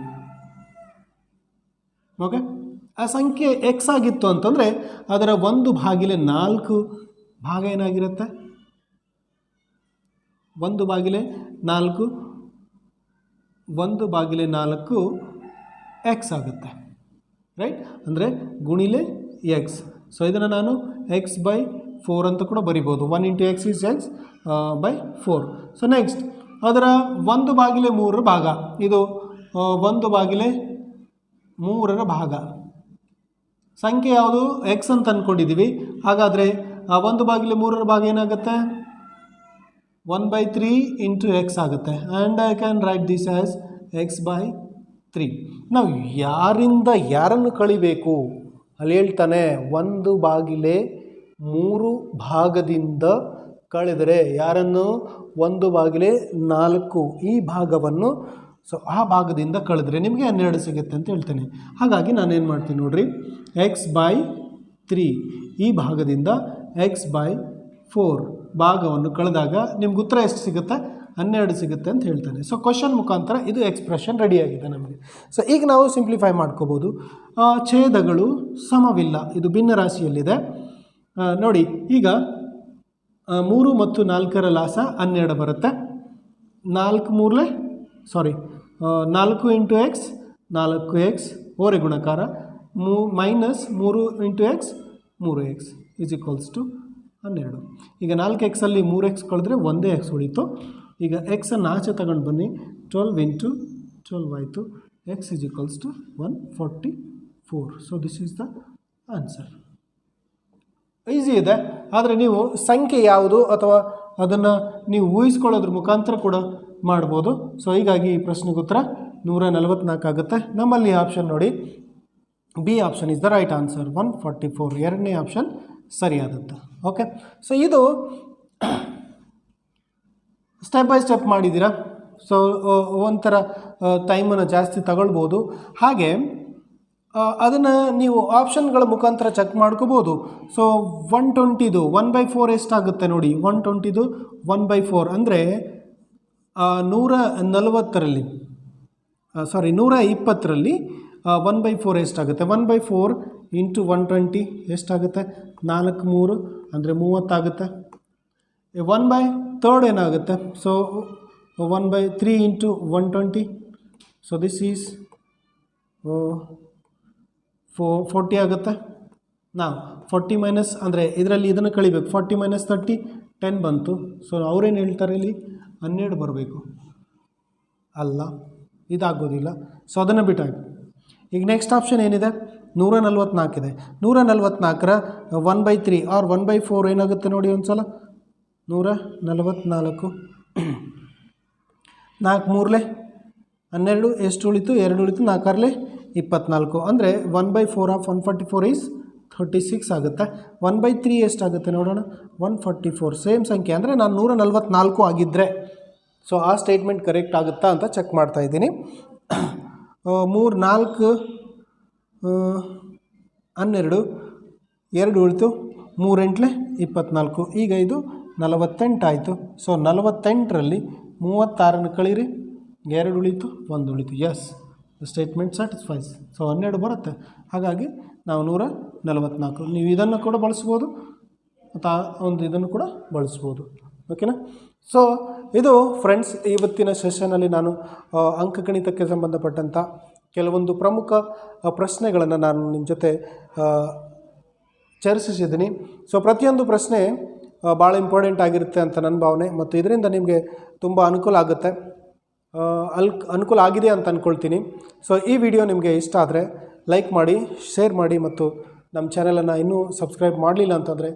ಓಕೆ, ಆ ಸಂಖ್ಯೆ x ಆಗಿತ್ತು ಅಂತಂದರೆ ಅದರ 1/4 ಭಾಗ ಏನಾಗಿರುತ್ತೆ? 1/4 x ಆಗುತ್ತೆ, ರೈಟ್? ಅಂದರೆ ಗುಣಿಲೆ x. ಸೊ ಇದನ್ನು ನಾನು x/4 ಅಂತ ಕೂಡ ಬರಿಬೋದು. 1 × x is x/4. So next ಅದರ 1/3 ಭಾಗ, ಇದು 1/3 ಭಾಗ. ಸಂಖ್ಯೆ ಯಾವುದು? x ಅಂತ ಅಂದ್ಕೊಂಡಿದ್ದೀವಿ. ಹಾಗಾದರೆ ಆ 1/3 ಭಾಗ ಏನಾಗುತ್ತೆ? 1/3 × x ಆಗುತ್ತೆ. And I can write this as x/3. ನಾವು ಯಾರಿಂದ ಯಾರನ್ನು ಕಳಿಬೇಕು ಅಲ್ಲಿ ಹೇಳ್ತಾನೆ, 1/3 ಭಾಗದಿಂದ ಕಳೆದರೆ ಯಾರನ್ನು? 1/4 ಈ ಭಾಗವನ್ನು. ಸೊ ಆ ಭಾಗದಿಂದ ಕಳೆದ್ರೆ ನಿಮಗೆ 12 ಸಿಗುತ್ತೆ ಅಂತ ಹೇಳ್ತೇನೆ. ಹಾಗಾಗಿ ನಾನೇನು ಮಾಡ್ತೀನಿ ನೋಡ್ರಿ, x/3 ಈ ಭಾಗದಿಂದ x/4 ಭಾಗವನ್ನು ಕಳೆದಾಗ ನಿಮ್ಗೆ ಉತ್ತರ ಎಷ್ಟು ಸಿಗುತ್ತೆ? 12 ಸಿಗುತ್ತೆ ಅಂತ ಹೇಳ್ತಾನೆ. ಸೊ ಕ್ವಶನ್ ಮುಖಾಂತರ ಇದು ಎಕ್ಸ್ಪ್ರೆಷನ್ ರೆಡಿಯಾಗಿದೆ ನಮಗೆ. ಸೊ ಈಗ ನಾವು ಸಿಂಪ್ಲಿಫೈ ಮಾಡ್ಕೋಬೋದು. ಛೇದಗಳು ಸಮವಿಲ್ಲ, ಇದು ಭಿನ್ನ ರಾಶಿಯಲ್ಲಿದೆ. ನೋಡಿ, ಈಗ 3 ಮತ್ತು 4ರ ಲಾಸ 12 ಬರುತ್ತೆ. 4 × x 4x ಓರೆ ಗುಣಕಾರ ಮೈನಸ್ 3 × x 3x = 12. ಈಗ 4x ಅಲ್ಲಿ 3x ಕಳೆದ್ರೆ ಒಂದೇ x ಉಳಿತು. ಈಗ ಎಕ್ಸನ್ನು ಆಚೆ ತಗೊಂಡು ಬನ್ನಿ. 12 × 12 ಆಯಿತು. x = 144. So this is the answer. Easy ಇದೆ. ಆದರೆ ನೀವು ಸಂಖ್ಯೆ ಯಾವುದು ಅಥವಾ ಅದನ್ನು ನೀವು ಊಹಿಸ್ಕೊಳ್ಳೋದ್ರ ಮುಖಾಂತರ ಕೂಡ ಮಾಡ್ಬೋದು. ಸೊ ಹೀಗಾಗಿ ಈ ಪ್ರಶ್ನೆಗೆ ಉತ್ತರ 144 ಆಗುತ್ತೆ. ನಮ್ಮಲ್ಲಿ ಆಪ್ಷನ್ ನೋಡಿ, B option is the right answer, 144. ಎರಡನೇ ಆಪ್ಷನ್ ಸರಿಯಾದದ್ದು. ಓಕೆ, ಸೊ ಇದು ಸ್ಟೆಪ್ ಬೈ ಸ್ಟೆಪ್ ಮಾಡಿದ್ದೀರಾ. ಸೊ ಒಂಥರ ಟೈಮನ್ನು ಜಾಸ್ತಿ ತಗೊಳ್ಬೋದು. ಹಾಗೆ ಅದನ್ನು ನೀವು ಆಪ್ಷನ್ಗಳ ಮುಖಾಂತರ ಚೆಕ್ ಮಾಡ್ಕೋಬೋದು. ಸೊ 120 1/4 ಎಷ್ಟಾಗುತ್ತೆ ನೋಡಿ. 120 1/4 ಅಂದರೆ 120ರಲ್ಲಿ 1/4 ಎಷ್ಟಾಗುತ್ತೆ? 1/4 × 120 ಎಷ್ಟಾಗುತ್ತೆ? 4 3 ಅಂದರೆ 30 ಆಗುತ್ತೆ. 1/3 ಏನಾಗುತ್ತೆ? ಸೊ 1/3 × 120. ಸೊ ದಿಸ್ ಈಸ್ 40 ಆಗುತ್ತೆ. ನಾವು 40 ಮೈನಸ್ ಅಂದರೆ ಇದರಲ್ಲಿ ಇದನ್ನು ಕಳಿಬೇಕು. 40 - 30 10 ಬಂತು. ಸೊ ಅವ್ರೇನು ಹೇಳ್ತಾರೆ ಇಲ್ಲಿ? 12 ಬರಬೇಕು ಅಲ್ಲ, ಇದಾಗೋದಿಲ್ಲ. ಸೊ ಅದನ್ನು ಬಿಟ್ಟಾಗಿ ಈಗ ನೆಕ್ಸ್ಟ್ ಆಪ್ಷನ್ ಏನಿದೆ? 144 ಇದೆ. 144ರ 1/3 ಆರ್ 1/4 ಏನಾಗುತ್ತೆ ನೋಡಿ ಒಂದು ಸಲ. 144 4 3 12 ಎಷ್ಟು ಉಳಿತು? 2 ಉಳಿತು. 4 24 ಅಂದರೆ 1/4 ಆಫ್ 144 ಈಸ್ 36 ಆಗುತ್ತೆ. 1/3 ಎಷ್ಟಾಗುತ್ತೆ ನೋಡೋಣ? 144. ಸೇಮ್ ಸಂಖ್ಯೆ ಅಂದರೆ ನಾನು 144 ಆಗಿದ್ದರೆ ಸೊ ಆ ಸ್ಟೇಟ್ಮೆಂಟ್ ಕರೆಕ್ಟ್ ಆಗುತ್ತಾ ಅಂತ ಚೆಕ್ ಮಾಡ್ತಾ ಇದ್ದೀನಿ. 3 4 12 2 ಉಳಿತು. 3 8 24. ಈಗ ಇದು 48 ಆಯಿತು. ಸೊ 48ರಲ್ಲಿ 36 ಕಳೀರಿ. 2 ಉಳಿತು, 1 ಉಳಿತು. Yes, the statement satisfies. So 12 ಬರುತ್ತೆ. ಹಾಗಾಗಿ ನಾವು 144. ನೀವು ಇದನ್ನು ಕೂಡ ಬಳಸ್ಬೋದು ಮತ್ತು ಒಂದು ಇದನ್ನು ಕೂಡ ಬಳಸ್ಬೋದು. ಓಕೆನಾ? ಸೊ ಇದು ಫ್ರೆಂಡ್ಸ್ ಇವತ್ತಿನ ಸೆಷನಲ್ಲಿ ನಾನು ಅಂಕಗಣಿತಕ್ಕೆ ಸಂಬಂಧಪಟ್ಟಂಥ ಕೆಲವೊಂದು ಪ್ರಮುಖ ಪ್ರಶ್ನೆಗಳನ್ನು ನಾನು ನಿಮ್ಮ ಜೊತೆ ಚರ್ಚಿಸಿದ್ದೀನಿ. ಸೊ ಪ್ರತಿಯೊಂದು ಪ್ರಶ್ನೆ ಭಾಳ ಇಂಪಾರ್ಟೆಂಟ್ ಆಗಿರುತ್ತೆ ಅಂತ ನನ್ನ ಭಾವನೆ, ಮತ್ತು ಇದರಿಂದ ನಿಮಗೆ ತುಂಬ ಅನುಕೂಲ ಆಗುತ್ತೆ, ಅನುಕೂಲ ಆಗಿದೆ ಅಂತ ಅಂದ್ಕೊಳ್ತೀನಿ. ಸೊ ಈ ವಿಡಿಯೋ ನಿಮಗೆ ಇಷ್ಟ ಆದರೆ ಲೈಕ್ ಮಾಡಿ, ಶೇರ್ ಮಾಡಿ, ಮತ್ತು ನಮ್ಮ ಚಾನಲನ್ನು ಇನ್ನೂ ಸಬ್ಸ್ಕ್ರೈಬ್ ಮಾಡಲಿಲ್ಲ ಅಂತಂದರೆ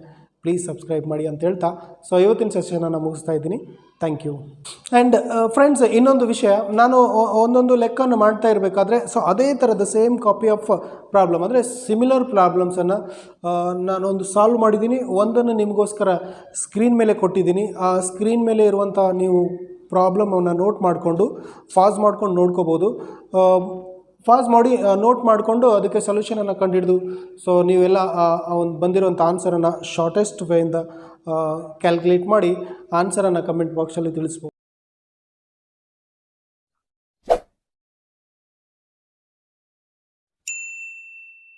ಪ್ಲೀಸ್ ಸಬ್ಸ್ಕ್ರೈಬ್ ಮಾಡಿ ಅಂತ ಹೇಳ್ತಾ, ಸೊ ಇವತ್ತಿನ ಸೆಷನನ್ನು ಮುಗಿಸ್ತಾ ಇದ್ದೀನಿ. Thank you. ಆ್ಯಂಡ್ ಫ್ರೆಂಡ್ಸ್, ಇನ್ನೊಂದು ವಿಷಯ, ನಾನು ಒಂದೊಂದು ಲೆಕ್ಕವನ್ನು ಮಾಡ್ತಾ ಇರಬೇಕಾದ್ರೆ ಸೊ ಅದೇ ಥರದ ಸೇಮ್ ಕಾಪಿ ಆಫ್ ಪ್ರಾಬ್ಲಮ್ ಅಂದರೆ ಸಿಮಿಲರ್ ಪ್ರಾಬ್ಲಮ್ಸನ್ನು ನಾನೊಂದು ಸಾಲ್ವ್ ಮಾಡಿದ್ದೀನಿ. ಒಂದನ್ನು ನಿಮಗೋಸ್ಕರ ಸ್ಕ್ರೀನ್ ಮೇಲೆ ಕೊಟ್ಟಿದ್ದೀನಿ. ಆ ಸ್ಕ್ರೀನ್ ಮೇಲೆ ಇರುವಂಥ ನೀವು ಪ್ರಾಬ್ಲಮನ್ನು ನೋಟ್ ಮಾಡಿಕೊಂಡು ಪಾಸ್ ಮಾಡ್ಕೊಂಡು ನೋಡ್ಕೋಬೋದು. ಪಾಸ್ ಮಾಡಿ ನೋಟ್ ಮಾಡಿಕೊಂಡು ಅದಕ್ಕೆ ಸೊಲ್ಯೂಷನನ್ನು ಕಂಡುಹಿಡಿದು ಸೊ ನೀವೆಲ್ಲ ಒಂದು ಬಂದಿರುವಂಥ ಆನ್ಸರನ್ನು ಶಾರ್ಟೆಸ್ಟ್ ವೇಯಿಂದ ಕ್ಯಾಲ್ಕುಲೇಟ್ ಮಾಡಿ ಆನ್ಸರನ್ನು ಕಮೆಂಟ್ ಬಾಕ್ಸಲ್ಲಿ ತಿಳಿಸ್ಬೋದು.